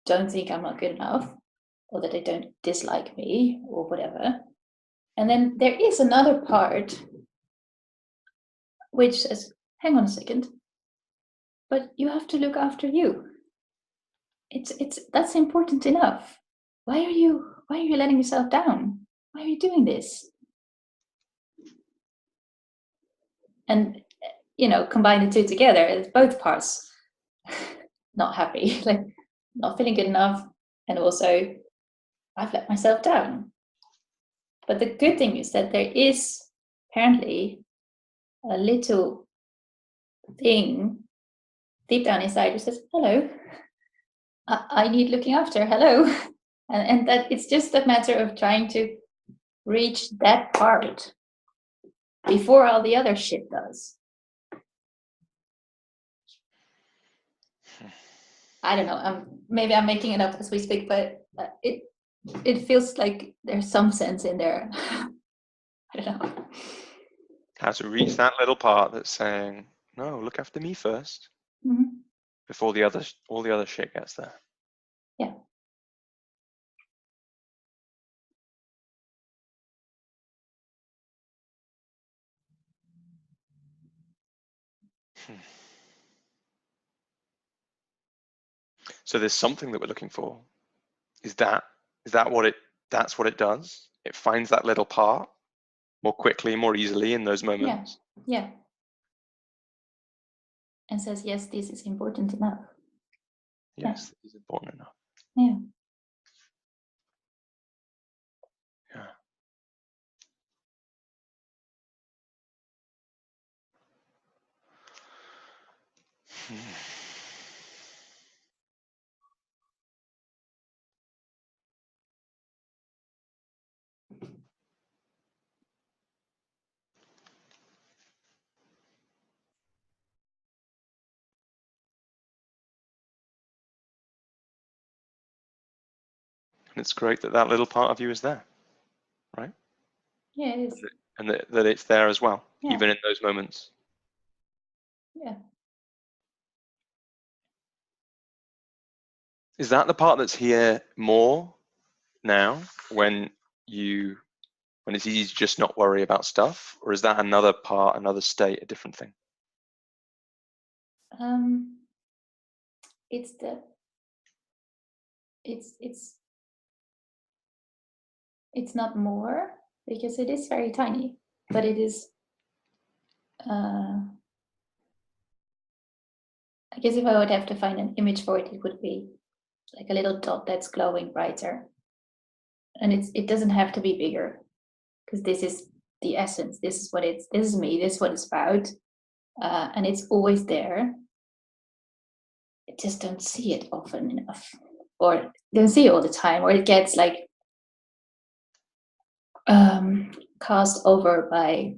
don't think I'm not good enough, or that they don't dislike me, or whatever. And then there is another part which says, hang on a second, but you have to look after you. That's important enough. Why are you letting yourself down? Why are you doing this? And combine the two together, it's both parts not happy, like not feeling good enough, and also I've let myself down. But the good thing is that there is apparently a little thing deep down inside who says, hello, I need looking after, hello. And that it's just a matter of trying to reach that part before all the other shit does. I don't know. Maybe I'm making it up as we speak, but it feels like there's some sense in there. I don't know. How to reach that little part that's saying, no, look after me first, before all the other shit gets there. Yeah. So there's something that we're looking for. That's what it does? It finds that little part more quickly, more easily in those moments. Yeah. And says, yes, this is important enough. Yes, this is important enough. Yeah. Yeah. And it's great that little part of you is there, right? Yeah, it is. And that it's there as well, Yeah. even in those moments. Yeah. Is that the part that's here more now when it's easy to just not worry about stuff? Or is that another part, another state, a different thing? It's it's not more, because it is very tiny, but it is. I guess if I would have to find an image for it, it would be like a little dot that's glowing brighter. And it doesn't have to be bigger, because this is the essence. This is this is me. This is what it's about, and it's always there. I just don't see it often enough, or don't see it all the time, or it gets like cast over by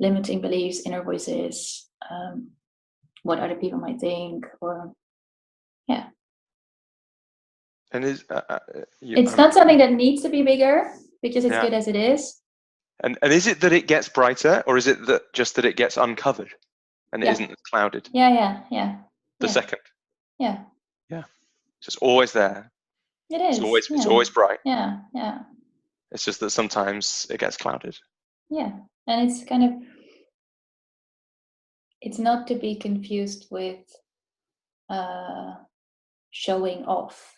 limiting beliefs, inner voices, what other people might think, or yeah. And it's not something that needs to be bigger, because it's good as it is. And is it that it gets brighter, or is it that just that it gets uncovered and it isn't clouded? Yeah. The second. Yeah. Yeah. So it's always there. It is. It's always bright. Yeah. It's just that sometimes it gets clouded. Yeah. And it's kind of, it's not to be confused with showing off.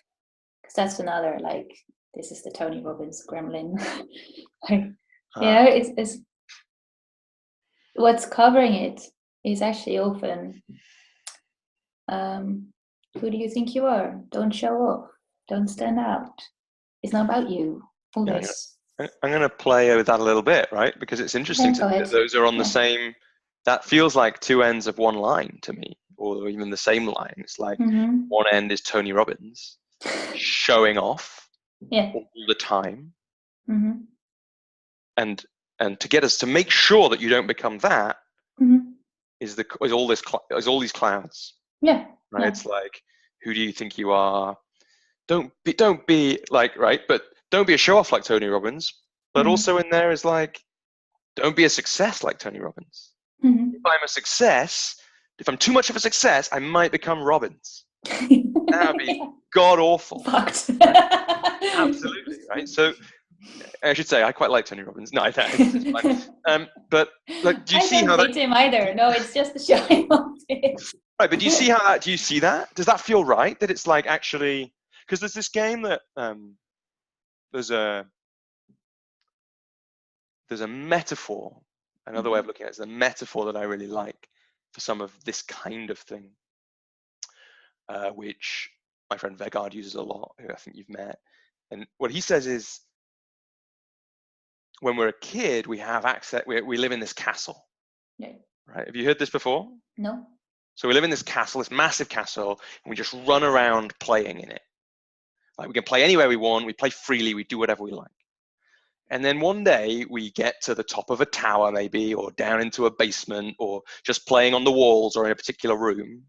Because that's another, like, this is the Tony Robbins gremlin. It's what's covering it is actually often, who do you think you are? Don't show off. Don't stand out. It's not about you. All this. I'm going to play with that a little bit, right? Because it's interesting that those are on the same. That feels like two ends of one line to me, or even the same line. It's like one end is Tony Robbins showing off all the time, and to get us to make sure that you don't become that is all these clouds. Yeah. Right. It's like, who do you think you are? Don't be like, right, but don't be a show off like Tony Robbins. But also in there is like, don't be a success like Tony Robbins. If I'm a success, if I'm too much of a success, I might become Robbins. That would be god awful. Fucked. Right? Absolutely, right? So I should say I quite like Tony Robbins. No, it's fine. But like, do you see how that? I don't hate him either. No, it's just the showing off. Right, but do you see how that? Do you see that? Does that feel right? That it's like actually, because there's this game that there's a metaphor. Another way of looking at it is a metaphor that I really like for some of this kind of thing, which my friend Vegard uses a lot, who I think you've met. And what he says is, when we're a kid, we have access. We live in this castle. Yeah. Right? Have you heard this before? No. So we live in this castle, this massive castle, and we just run around playing in it. Like, we can play anywhere we want. We play freely. We do whatever we like. And then one day we get to the top of a tower maybe, or down into a basement, or just playing on the walls or in a particular room.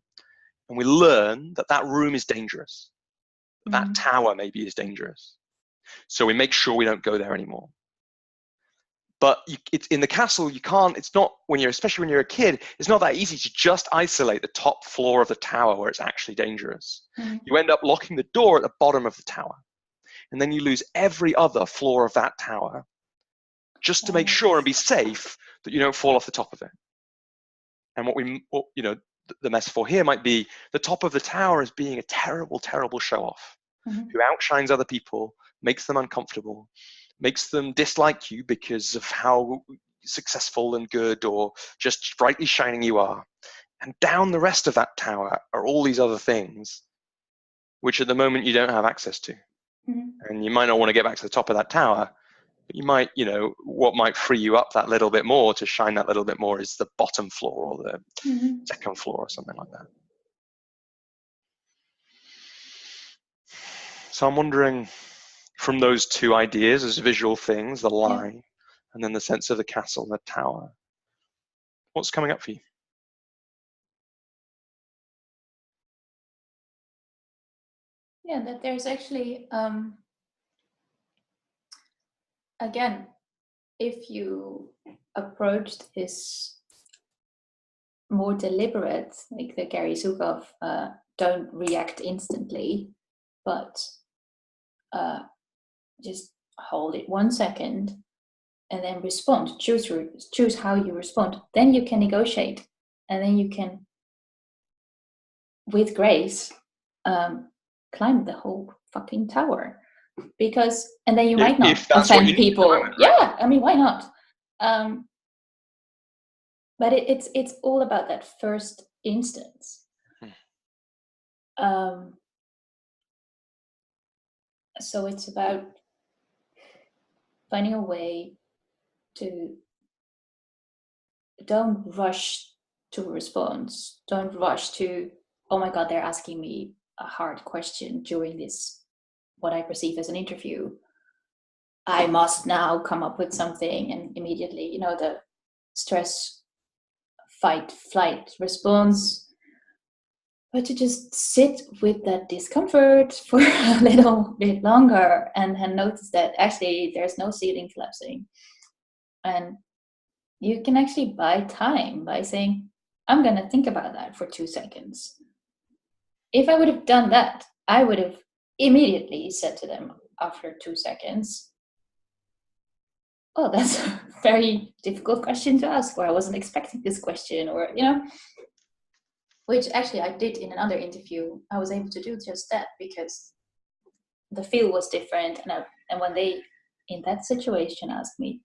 And we learn that that room is dangerous. That tower maybe is dangerous. So we make sure we don't go there anymore. But it's in the castle, you can't, it's not, especially when you're a kid, it's not that easy to just isolate the top floor of the tower where it's actually dangerous. You end up locking the door at the bottom of the tower. And then you lose every other floor of that tower just to make sure and be safe that you don't fall off the top of it. And the metaphor here might be the top of the tower as being a terrible, terrible show-off who outshines other people, makes them uncomfortable, makes them dislike you because of how successful and good or just brightly shining you are. And down the rest of that tower are all these other things, which at the moment you don't have access to. And you might not want to get back to the top of that tower, but you might, what might free you up that little bit more to shine that little bit more is the bottom floor or the second floor or something like that. So I'm wondering, from those two ideas as visual things, the line and then the sense of the castle and the tower, what's coming up for you? Yeah, that there's actually, again, if you approach this more deliberate, like the Gary Zukav, don't react instantly, but just hold it 1 second and then respond. Choose how you respond. Then you can negotiate, and then you can, with grace, climb the whole fucking tower, because, and then you might not if that's what you offend need at the people. moment, right? Yeah, I mean, why not? But it's all about that first instance. So it's about finding a way to, don't rush to a response. Don't rush to, oh my God, they're asking me a hard question during this, what I perceive as an interview. I must now come up with something, and immediately, you know, the stress, fight, flight response. But to just sit with that discomfort for a little bit longer, and notice that actually there's no ceiling collapsing. And you can actually buy time by saying, I'm going to think about that for 2 seconds. If I would have done that, I would have immediately said to them after 2 seconds, oh, that's a very difficult question to ask, or I wasn't expecting this question, or, you know, which actually I did in another interview. I was able to do just that because the feel was different. And when they, in that situation, asked me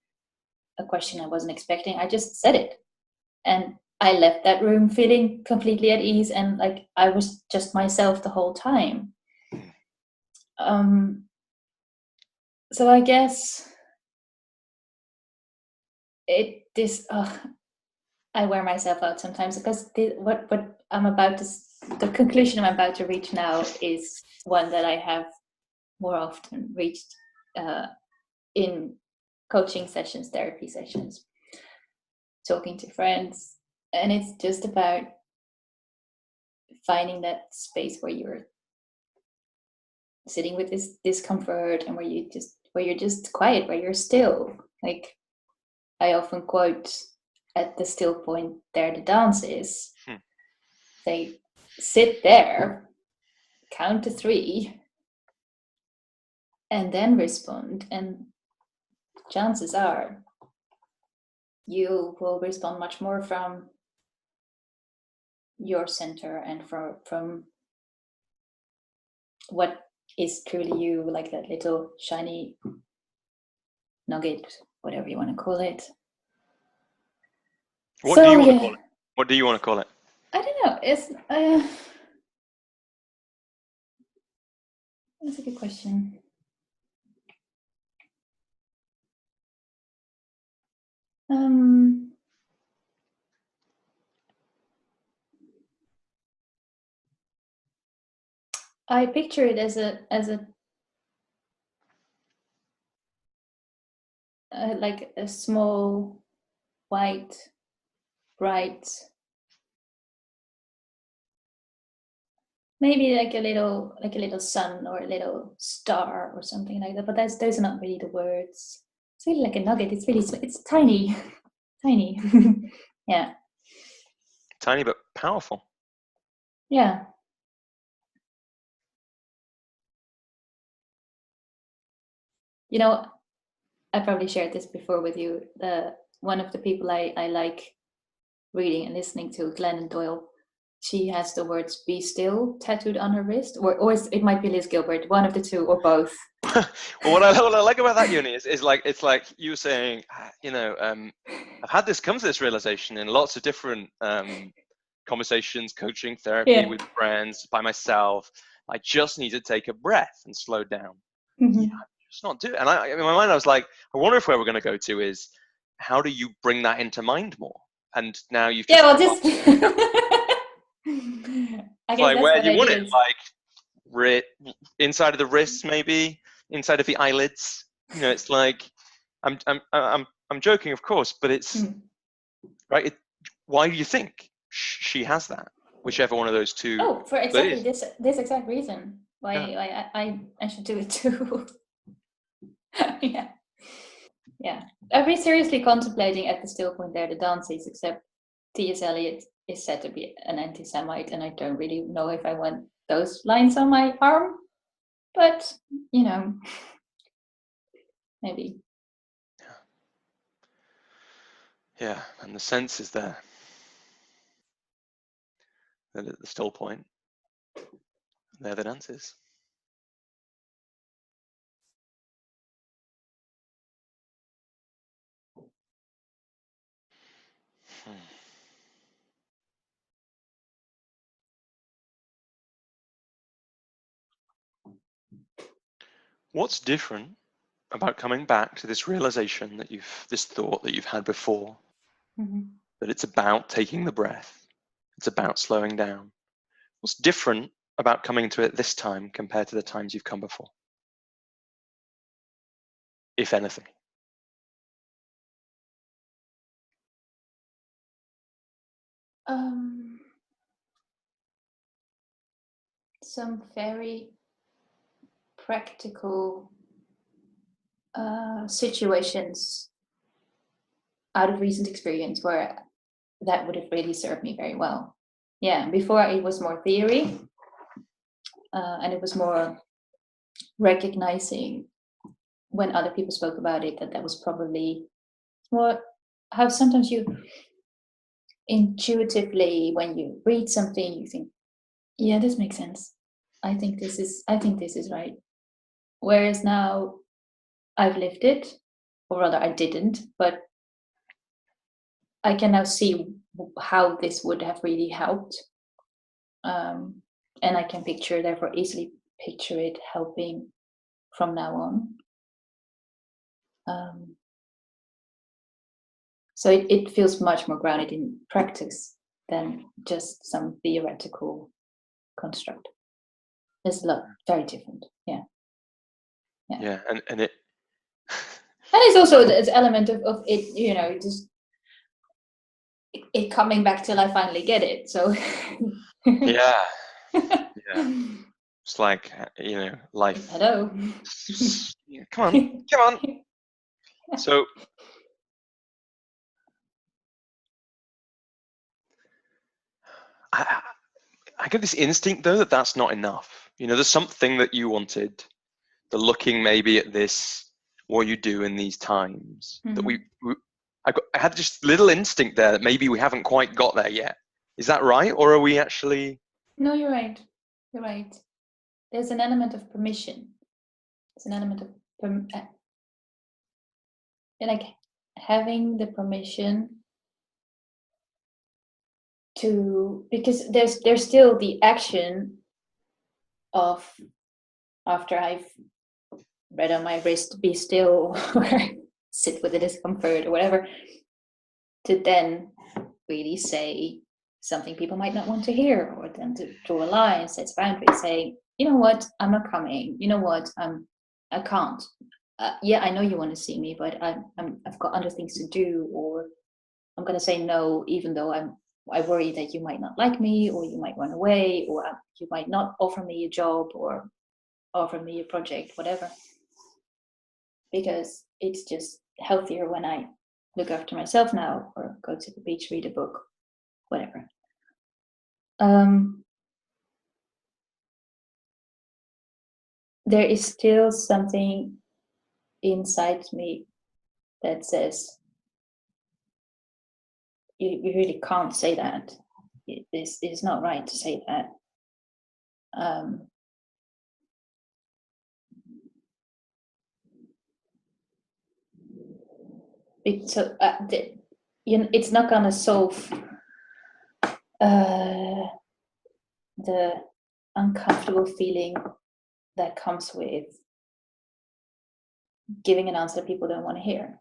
a question I wasn't expecting, I just said it. And I left that room feeling completely at ease, and like I was just myself the whole time. So I guess I wear myself out sometimes, because what I'm about to, the conclusion I'm about to reach now is one that I have more often reached in coaching sessions, therapy sessions, talking to friends. And it's just about finding that space where you're sitting with this discomfort, and where you're just quiet, where you're still. Like I often quote, at the still point there the dance is. They sit there, count to 3, and then respond. And chances are you will respond much more from your center, and from what is truly you, like that little shiny nugget, whatever you want to call it. What do you want to call it? What do you want to call it? I don't know. It's that's a good question. I picture it as a like a small, white, bright, maybe like a little sun or a little star or something like that. But those are not really the words. It's really like a nugget. It's tiny, tiny. Yeah. Tiny but powerful. Yeah. You know, I probably shared this before with you. One of the people I like reading and listening to, Glennon Doyle, she has the words "be still" tattooed on her wrist, or it might be Liz Gilbert, one of the two, or both. Well, what I like about that, Joni, is like, it's like you were saying, you know, I've had this come to this realization in lots of different conversations, coaching, therapy, with friends, by myself. I just need to take a breath and slow down. Mm-hmm. Yeah, just not do it. And in my mind, I was like, I wonder if where we're going to go to is, how do you bring that into mind more? And now you've just like, where do you want it? Like inside of the wrists, maybe inside of the eyelids. You know, it's like, I'm joking, of course, but it's right. Why do you think she has that? Whichever one of those two. Oh, for exactly this exact reason. Why I should do it too. Yeah. Yeah. I've been seriously contemplating at the still point there the dances, except T.S. Eliot is said to be an anti-Semite, and I don't really know if I want those lines on my arm. But, you know, maybe. Yeah, and the sense is there. That at the still point, They're the dances. What's different about coming back to this realization that this thought that you've had before, that it's about taking the breath, it's about slowing down? What's different about coming to it this time compared to the times you've come before, if anything? Some very practical situations out of recent experience where that would have really served me very well. Yeah, before it was more theory, and it was more recognizing when other people spoke about it that was probably more how sometimes you intuitively, when you read something, you think, yeah, this makes sense. I think this is right. Whereas now I've lived it, or rather I didn't, but I can now see how this would have really helped. And I can therefore easily picture it helping from now on. So it feels much more grounded in practice than just some theoretical construct. It's very different. Yeah. Yeah, and it and it's also this element of it, just it coming back till I finally get it. So yeah. It's like, life. Hello. Come on. So I get this instinct though that that's not enough. There's something that you wanted. The looking maybe at this, what you do in these times, that I had just little instinct there that maybe we haven't quite got there yet. Is that right, or are we actually? No, you're right. You're right. There's an element of permission. It's an element of like having the permission to, because there's still the action of, after I've read on my wrist, be still, or sit with the discomfort or whatever, to then really say something people might not want to hear, or then to draw a line, set boundaries, say, you know what, I'm not coming. You know what, I can't. Yeah, I know you want to see me, but I've got other things to do, or I'm going to say no, even though I worry that you might not like me, or you might run away, or you might not offer me a job, or offer me a project, whatever. Because it's just healthier when I look after myself now, or go to the beach, read a book, whatever. There is still something inside me that says, you really can't say that. This is not right to say that. So it's not going to solve the uncomfortable feeling that comes with giving an answer people don't want to hear,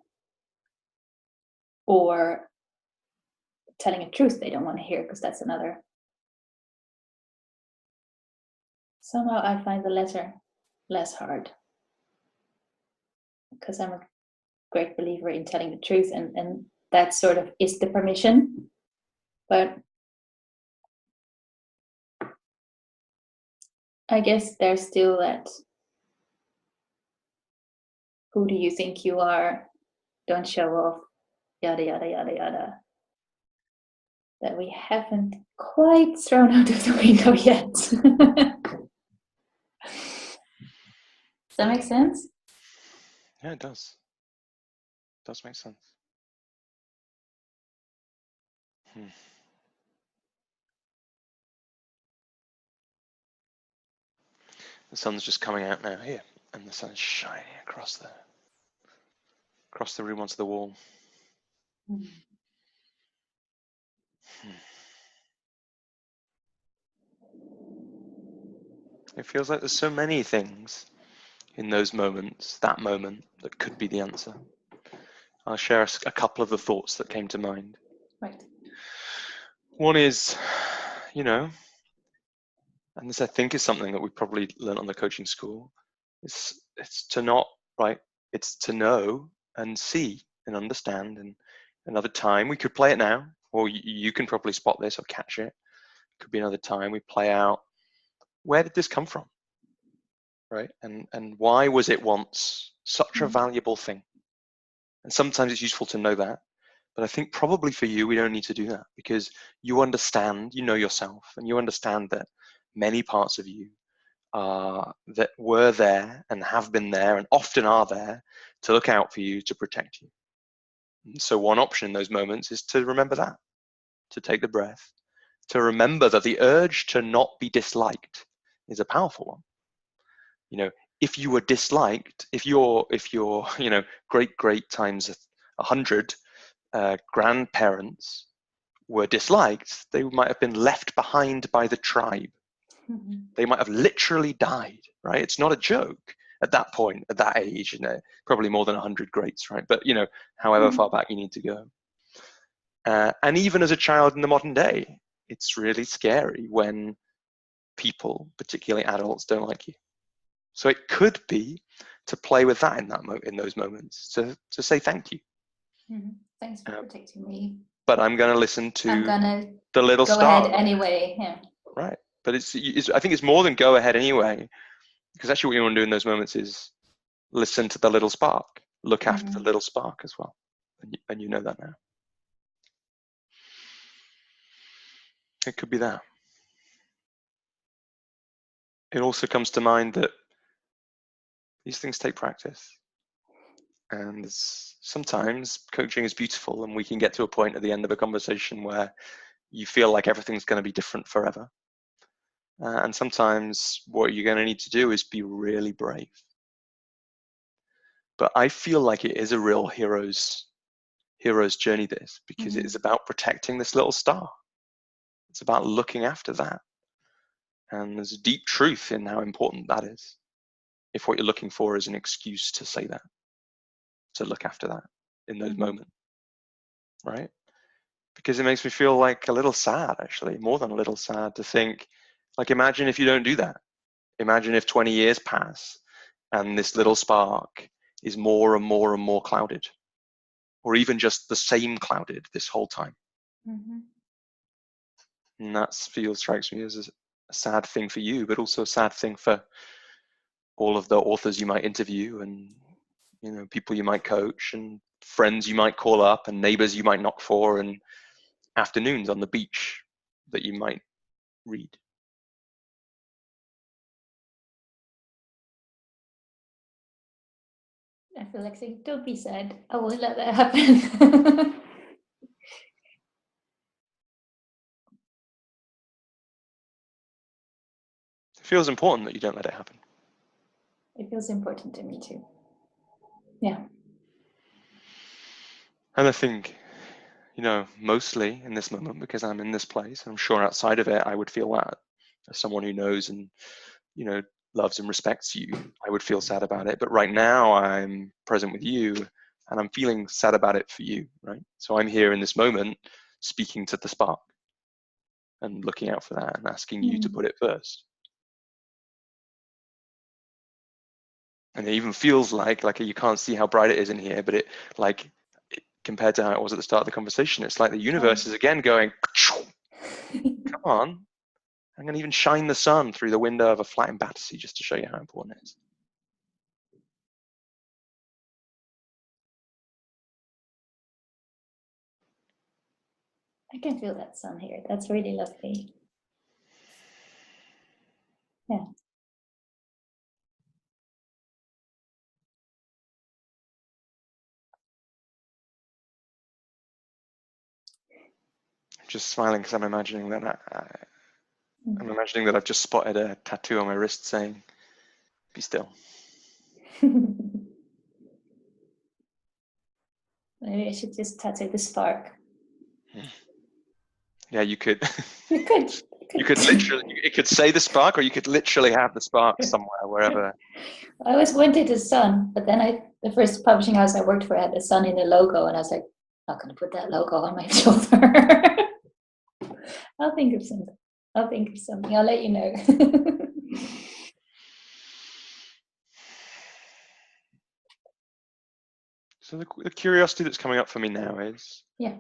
or telling a truth they don't want to hear, because that's another. Somehow I find the latter less hard, because I'm a great believer in telling the truth, and that sort of is the permission. But I guess there's still that, who do you think you are, don't show off, yada yada yada yada, that we haven't quite thrown out of the window yet. Does that make sense? Yeah, it does. It does make sense. The sun's just coming out now here, and the sun is shining across the room onto the wall. It feels like there's so many things in those moments, that moment, that could be the answer. I'll share a couple of the thoughts that came to mind. Right. One is, and this I think is something that we probably learned on the coaching school, it's to not, right? It's to know and see and understand. And another time, we could play it now, or you can probably spot this or catch it. Could be another time we play out, where did this come from? Right? And why was it once such a valuable thing? And sometimes it's useful to know that. But I think probably for you, we don't need to do that, because you understand, you know yourself, and you understand that many parts of you that were there and have been there and often are there to look out for you, to protect you. And so one option in those moments is to remember that, to take the breath, to remember that the urge to not be disliked is a powerful one. If you were disliked, if your great times 100 grandparents were disliked, they might have been left behind by the tribe. They might have literally died, right? It's not a joke at that point, at that age, probably more than 100 greats, right? But, however far back you need to go. And even as a child in the modern day, it's really scary when people, particularly adults, don't like you. So it could be to play with that in those moments, to say thank you. Thanks for protecting me. But I'm going to listen to the little go star. Go ahead anyway. Yeah. Right. But I think it's more than go ahead anyway, because actually what you want to do in those moments is listen to the little spark, look after the little spark as well. And you know that now. It could be that. It also comes to mind that these things take practice. And sometimes coaching is beautiful, and we can get to a point at the end of a conversation where you feel like everything's going to be different forever. And sometimes what you're going to need to do is be really brave. But I feel like it is a real hero's journey, this, because it is about protecting this little star. It's about looking after that. And there's a deep truth in how important that is, if what you're looking for is an excuse to say that, to look after that in those moments, right? Because it makes me feel like a little sad, actually, more than a little sad, to think, like, imagine if you don't do that. Imagine if 20 years pass and this little spark is more and more and more clouded, or even just the same clouded this whole time. And that strikes me as a sad thing for you, but also a sad thing for all of the authors you might interview, and people you might coach, and friends you might call up, and neighbors you might knock for, and afternoons on the beach that you might read. I feel like saying, don't be sad, I won't let that happen. It feels important that you don't let it happen. It feels important to me too. Yeah. And I think, mostly in this moment, because I'm in this place, I'm sure outside of it, I would feel that as someone who knows and, loves and respects you, I would feel sad about it. But right now I'm present with you, and I'm feeling sad about it for you, right? So I'm here in this moment speaking to the spark and looking out for that and asking you to put it first. And it even feels like you can't see how bright it is in here, but compared to how it was at the start of the conversation, it's like the universe is again going, come on, I'm going to even shine the sun through the window of a flat in Battersea just to show you how important it is. I can feel that sun here. That's really lovely. Yeah. I'm just smiling because I'm imagining that I've just spotted a tattoo on my wrist saying, Be still. Maybe I should just tattoo the spark. Yeah, you could. You could. You could literally. It could say the spark, or you could literally have the spark somewhere, wherever. I always wanted a sun, but then the first publishing house I worked for had a sun in the logo, and I was like, I'm not going to put that logo on my shoulder. I'll think of something. I'll let you know. So the curiosity that's coming up for me now is, yeah.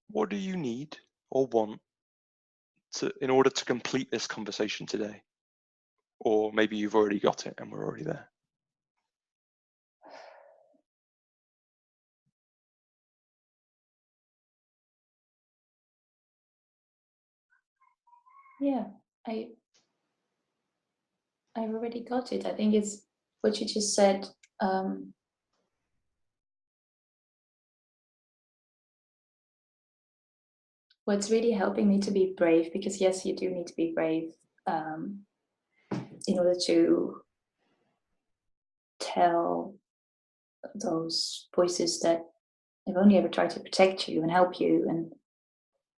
what do you need or want in order to complete this conversation today? Or maybe you've already got it and we're already there. Yeah, I've already got it. I think it's what you just said. What's really helping me to be brave, because yes, you do need to be brave in order to tell those voices that have only ever tried to protect you and help you and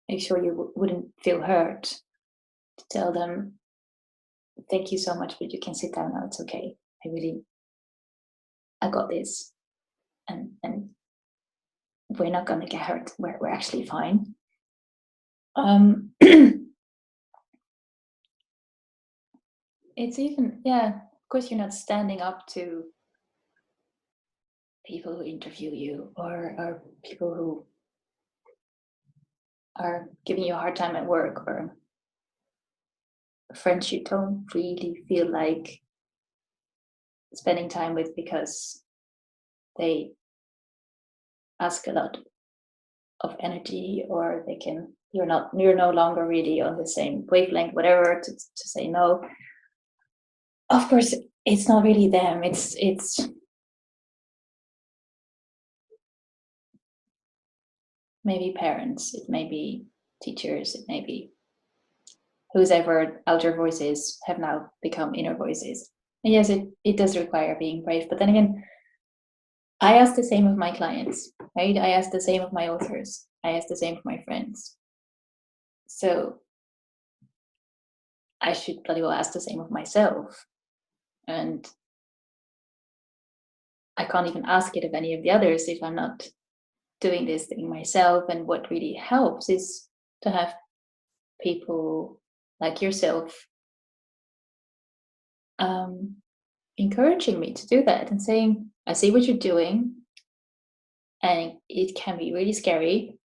make sure you wouldn't feel hurt, to tell them, thank you so much, but you can sit down now, it's okay. I got this. And we're not going to get hurt. We're actually fine. It's even, of course, you're not standing up to people who interview you or people who are giving you a hard time at work, or friends you don't really feel like spending time with because they ask a lot of energy, or you're no longer really on the same wavelength, whatever, to say no. Of course, it's not really them. It's maybe parents, it may be teachers, it may be whoever outer voices have now become inner voices. And yes, it does require being brave. But then again, I ask the same of my clients, right? I ask the same of my authors. I ask the same of my friends. So I should bloody well ask the same of myself. And I can't even ask it of any of the others if I'm not doing this thing myself. And what really helps is to have people like yourself encouraging me to do that and saying, I see what you're doing, and it can be really scary,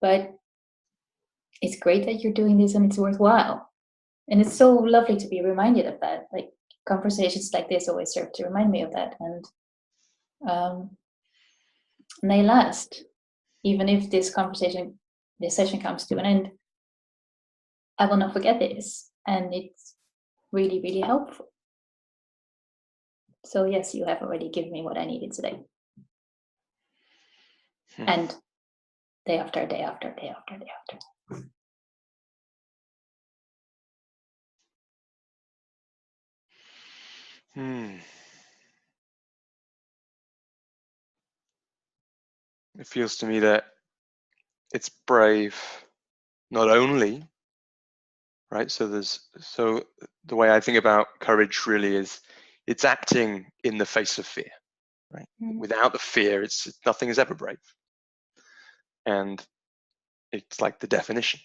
but it's great that you're doing this and it's worthwhile. And it's so lovely to be reminded of that. Like, conversations like this always serve to remind me of that. And they last. Even if this session comes to an end, I will not forget this. And it's really, really helpful. So yes, you have already given me what I needed today. And day after day after day after day after. It feels to me that it's brave, not only, right? So the way I think about courage really is, it's acting in the face of fear, right? Without the fear, nothing is ever brave. And it's like the definition.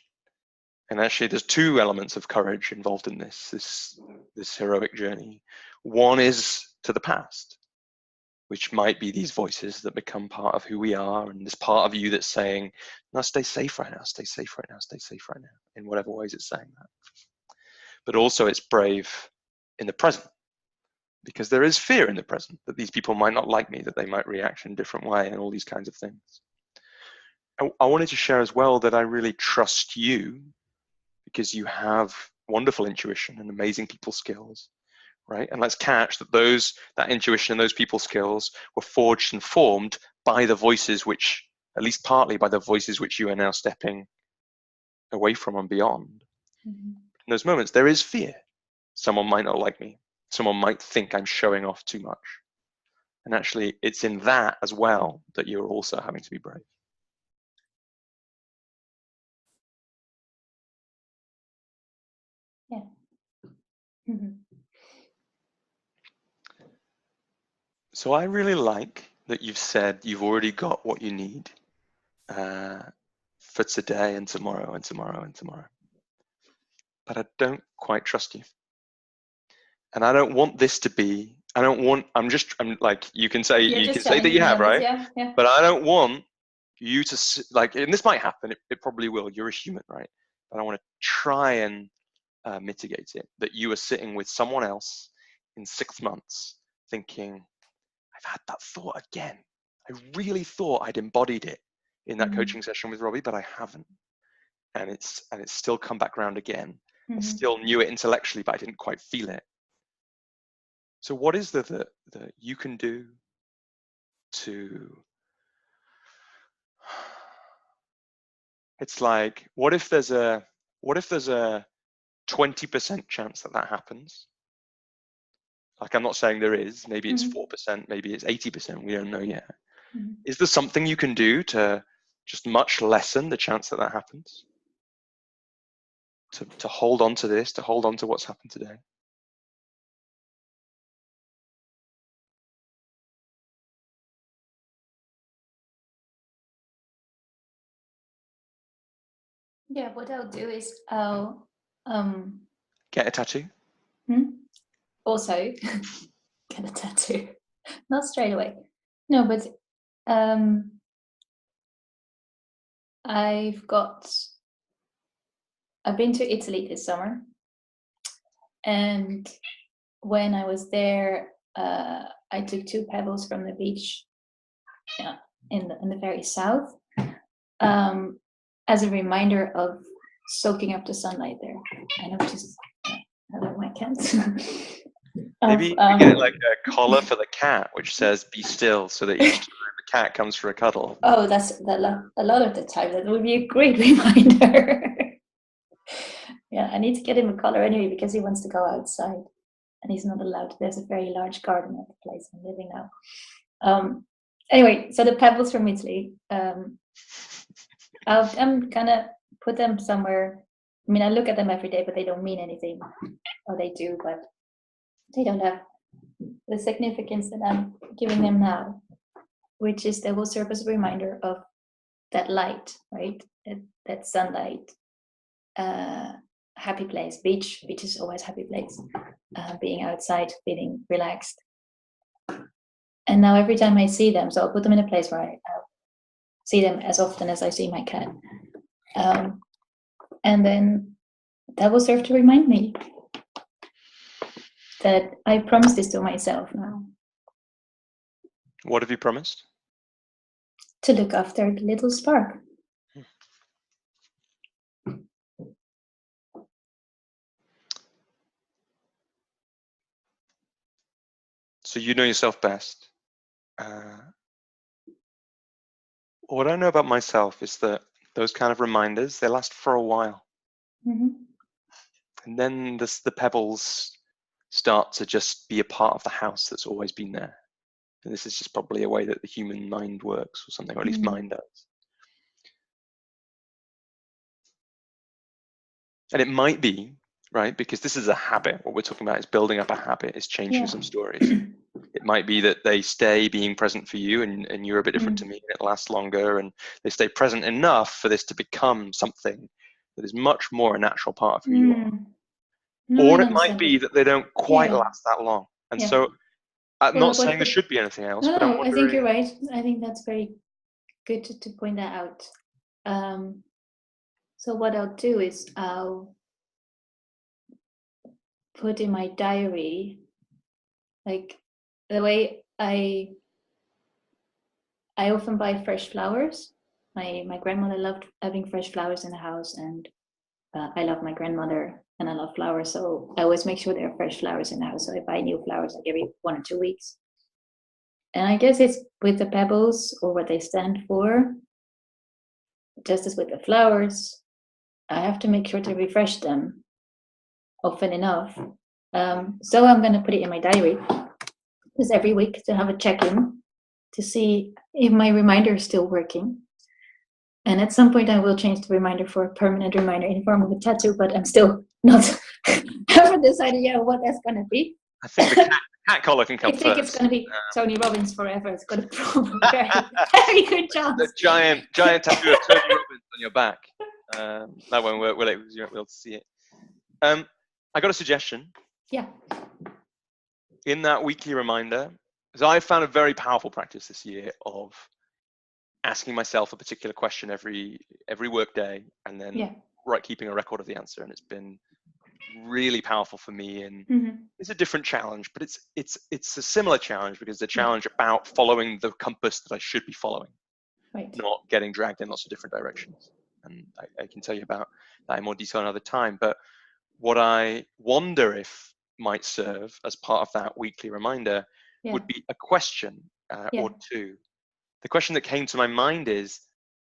And actually, there's two elements of courage involved in this heroic journey. One is to the past, which might be these voices that become part of who we are, and this part of you that's saying, no, stay safe right now, stay safe right now, stay safe right now, in whatever ways it's saying that. But also it's brave in the present, because there is fear in the present that these people might not like me, that they might react in a different way, and all these kinds of things. I wanted to share as well that I really trust you, because you have wonderful intuition and amazing people skills, right? And let's catch that that intuition and those people skills were forged and formed by the voices which, at least partly by the voices which you are now stepping away from and beyond. In those moments, there is fear. someone might not like me. Someone might think I'm showing off too much. And actually, it's in that as well that you're also having to be brave. Yeah. Mm-hmm. So I really like that you've said you've already got what you need for today and tomorrow and tomorrow and tomorrow. But I don't quite trust you. And I don't want this to be, I'm like, you can say that you have, right? Yeah. But I don't want you to, like, and this might happen, it probably will. You're a human, right? But I want to try and mitigate it, that you are sitting with someone else in 6 months thinking, I've had that thought again. I really thought I'd embodied it in that coaching session with Robbie, but I haven't. And it's still come back around again. I still knew it intellectually, but I didn't quite feel it. So what is that you can do to, it's like, what if there's a 20% chance that happens? Like, I'm not saying there is, maybe it's 4%, maybe it's 80%, we don't know yet. Is there something you can do to just much lessen the chance that happens? To hold on to this, to hold on to what's happened today? Yeah, what I'll do is I'll get a tattoo. Also get a tattoo. Not straight away. No, but I've been to Italy this summer, and when I was there, I took 2 pebbles from the beach in the very south, as a reminder of soaking up the sunlight there. And I'm just, hello, my cats. Maybe you get like a collar for the cat, which says "Be still," so that each time the cat comes for a cuddle. Oh, that's a lot of the time. That would be a great reminder. Yeah, I need to get him a collar anyway because he wants to go outside, and he's not allowed. There's a very large garden at the place I'm living now. Anyway, so the pebbles from Italy. I'm gonna put them somewhere. I mean, I look at them every day, but they don't mean anything. Or they do, but they don't have the significance that I'm giving them now, which is they will serve as a reminder of that light, right? That sunlight. Happy place. Beach is always happy place. Being outside, feeling relaxed. And now every time I see them, so I'll put them in a place where I see them as often as I see my cat. And then that will serve to remind me that I promised this to myself now. What have you promised? To look after the little spark. So you know yourself best. What I know about myself is that those kind of reminders, they last for a while. And then the pebbles start to just be a part of the house that's always been there. And this is just probably a way that the human mind works or something, or at least mine does. And it might be, right, because this is a habit. What we're talking about is building up a habit, is changing some stories. It might be that they stay being present for you and you're a bit different to me and it lasts longer and they stay present enough for this to become something that is much more a natural part of who you are. No, Or it might be that they don't quite last that long. And so I'm not saying there should be anything else, but I'm wondering. I think you're right. I think that's very good to point that out. So what I'll do is I'll put in my diary, like the way I often buy fresh flowers. My grandmother loved having fresh flowers in the house, and I love my grandmother and I love flowers, so I always make sure there are fresh flowers in the house. So I buy new flowers like every 1 or 2 weeks. And I guess it's with the pebbles or what they stand for, just as with the flowers, I have to make sure to refresh them often enough So I'm going to put it in my diary just every week to have a check-in to see if my reminder is still working. And at some point I will change the reminder for a permanent reminder in the form of a tattoo, but I'm still not haven't decided yet what that's going to be. I think the cat collar can come I think first. it's going to be Tony Robbins forever. It's got a very, very good chance. The giant tattoo of Tony Robbins on your back. That won't work, will it? You won't be able to see it. I got a suggestion. Yeah. In that weekly reminder, because I found a very powerful practice this year of asking myself a particular question every work day, and then keeping a record of the answer, and it's been really powerful for me. And it's a different challenge, but it's a similar challenge, because the challenge about following the compass that I should be following, not getting dragged in lots of different directions. And I can tell you about that in more detail another time. But what I wonder if might serve as part of that weekly reminder would be a question or two. The question that came to my mind is,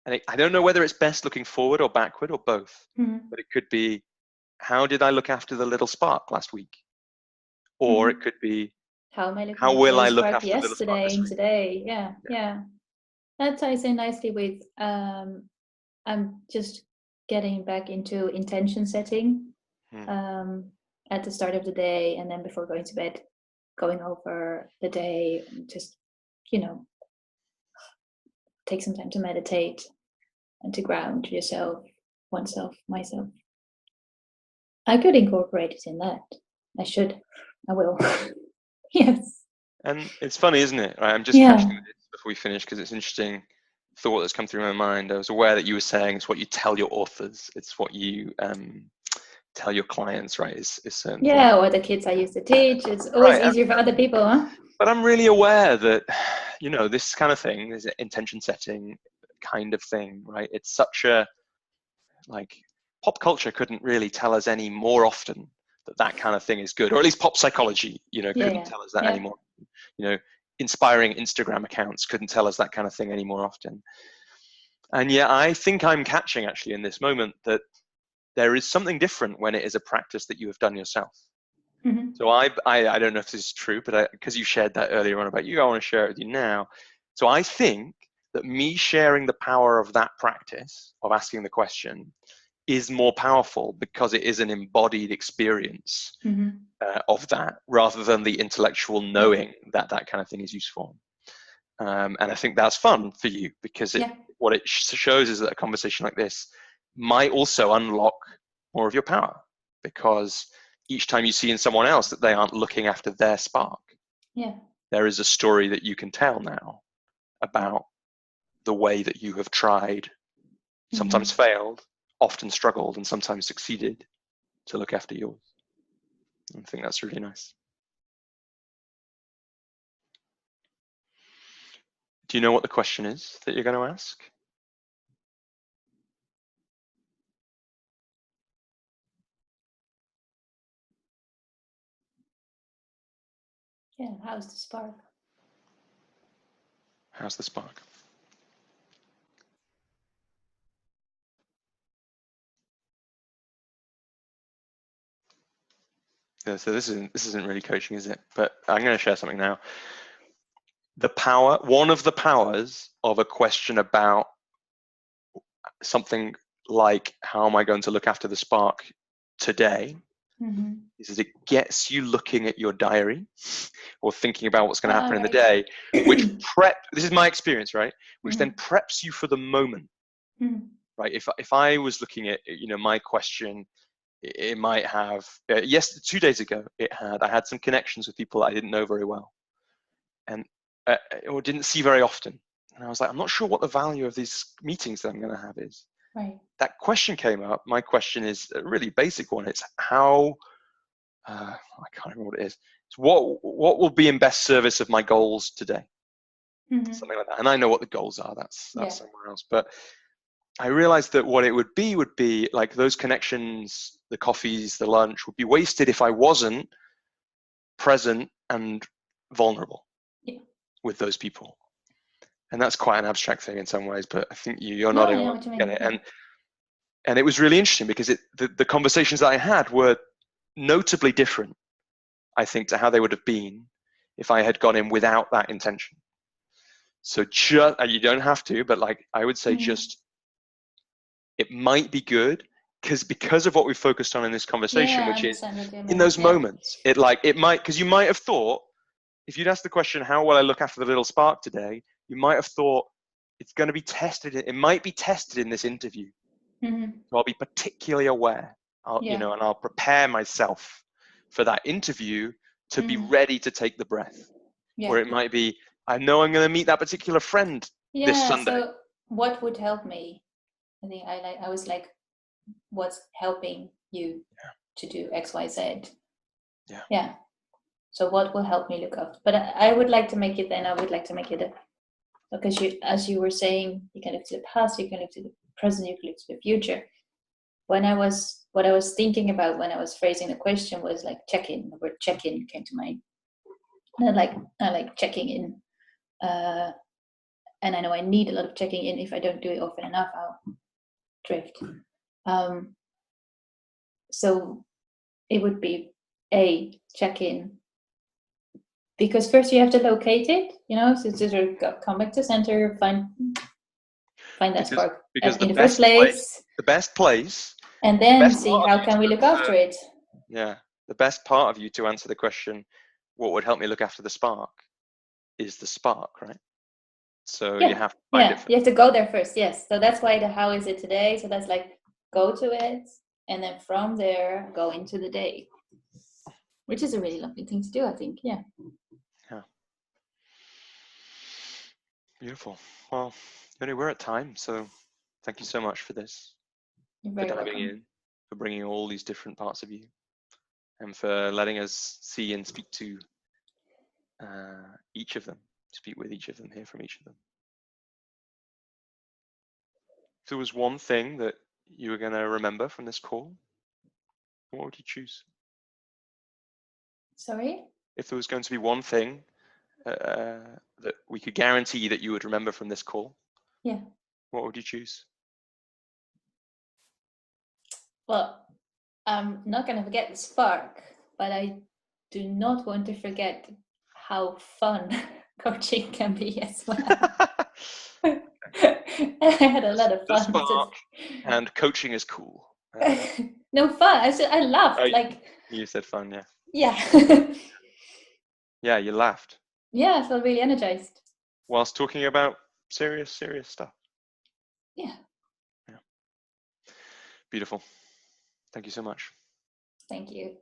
and I don't know whether it's best looking forward or backward or both, but it could be, how did I look after the little spark last week? Or it could be, how will I look after the little spark this week? Today? Yeah. That ties in nicely with I'm just getting back into intention setting at the start of the day, and then before going to bed, going over the day, just, take some time to meditate and to ground yourself, oneself, myself. I could incorporate it in that. I will. Yes. And it's funny, isn't it? I'm just catching this before we finish, because it's an interesting thought that's come through my mind. I was aware that you were saying it's what you tell your authors, it's what you tell your clients, right? Is certain things. Or the kids I used to teach. It's always easier for other people, huh? But I'm really aware that, this kind of thing, is an intention setting kind of thing, right? It's such a, pop culture couldn't really tell us any more often that kind of thing is good, or at least pop psychology, couldn't tell us that anymore. Inspiring Instagram accounts couldn't tell us that kind of thing any more often. And yet I think I'm catching, actually, in this moment, that there is something different when it is a practice that you have done yourself. So I don't know if this is true, but because you shared that earlier on about you, I want to share it with you now. So I think that me sharing the power of that practice of asking the question is more powerful, because it is an embodied experience of that, rather than the intellectual knowing that kind of thing is useful. And I think that's fun for you, because what it shows is that a conversation like this might also unlock more of your power, because each time you see in someone else that they aren't looking after their spark, there is a story that you can tell now about the way that you have tried, sometimes failed, often struggled, and sometimes succeeded to look after yours. I think that's really nice. Do you know what the question is that you're going to ask? Yeah, how's the spark? How's the spark? Yeah, so this isn't really coaching, is it? But I'm going to share something now. One of the powers of a question about something like, how am I going to look after the spark today, is that it gets you looking at your diary or thinking about what's going to happen in the day, which this is my experience, right? Which then preps you for the moment, right? If I was looking at, my question, it might have, 2 days ago, I had some connections with people I didn't know very well, and or didn't see very often. And I was like, I'm not sure what the value of these meetings that I'm going to have is. Right. That question came up. My question is a really basic one. It's how, I can't remember what it is. It's what will be in best service of my goals today? Something like that. And I know what the goals are. That's somewhere else. But I realized that what it would be like those connections, the coffees, the lunch would be wasted if I wasn't present and vulnerable with those people. And that's quite an abstract thing in some ways, but I think you're nodding along to get it. And it was really interesting, because the conversations that I had were notably different I think, to how they would have been if I had gone in without that intention. So just, you don't have to, but like I would say, just, it might be good because of what we focused on in this conversation, Yeah, I which is understand what you in mean. those Yeah. moments, it might, because you might have thought, if you'd asked the question, how will I look after the little spark today? You might have thought it's going to be tested. It might be tested in this interview. Mm-hmm. So I'll be particularly aware, and I'll prepare myself for that interview to be ready to take the breath. Yeah. Or it might be, I know I'm going to meet that particular friend this Sunday. So what would help me? I think I was like, what's helping you to do X, Y, Z? Yeah. Yeah. So what will help me look up? But I would like to make it, and I would like to make it because as you were saying, you can look to the past, you can look to the present, you can look to the future. What I was thinking about when I was phrasing the question was like check-in. The word check-in came to mind. And I like checking in. And I know I need a lot of checking in. If I don't do it often enough, I'll drift. So it would be check in, because first you have to locate it, so sort of come back to center, find that spark because in the first place, the best place, and then see how can we look after it. Yeah, the best part of you to answer the question, what would help me look after the spark, is the spark, right? So you have to find it. You have to go there first. Yes. So that's why the how is it today. So that's like go to it, and then from there go into the day, which is a really lovely thing to do, I think. Yeah. Beautiful. Well, Joni, we're at time, so thank you so much for this. You're very for diving welcome. in, for bringing all these different parts of you, and for letting us see and speak to each of them, speak with each of them, hear from each of them. If there was one thing that you were going to remember from this call, what would you choose? Sorry? If there was going to be one thing that we could guarantee that you would remember from this call, what would you choose? Well, I'm not going to forget the spark, but I do not want to forget how fun coaching can be as well. I had a lot of fun. The spark and coaching is cool. No, fun. I laughed. You said fun, yeah. Yeah. Yeah, you laughed. Yeah, I felt really energized. Whilst talking about serious stuff. Yeah. Beautiful. Thank you so much. Thank you.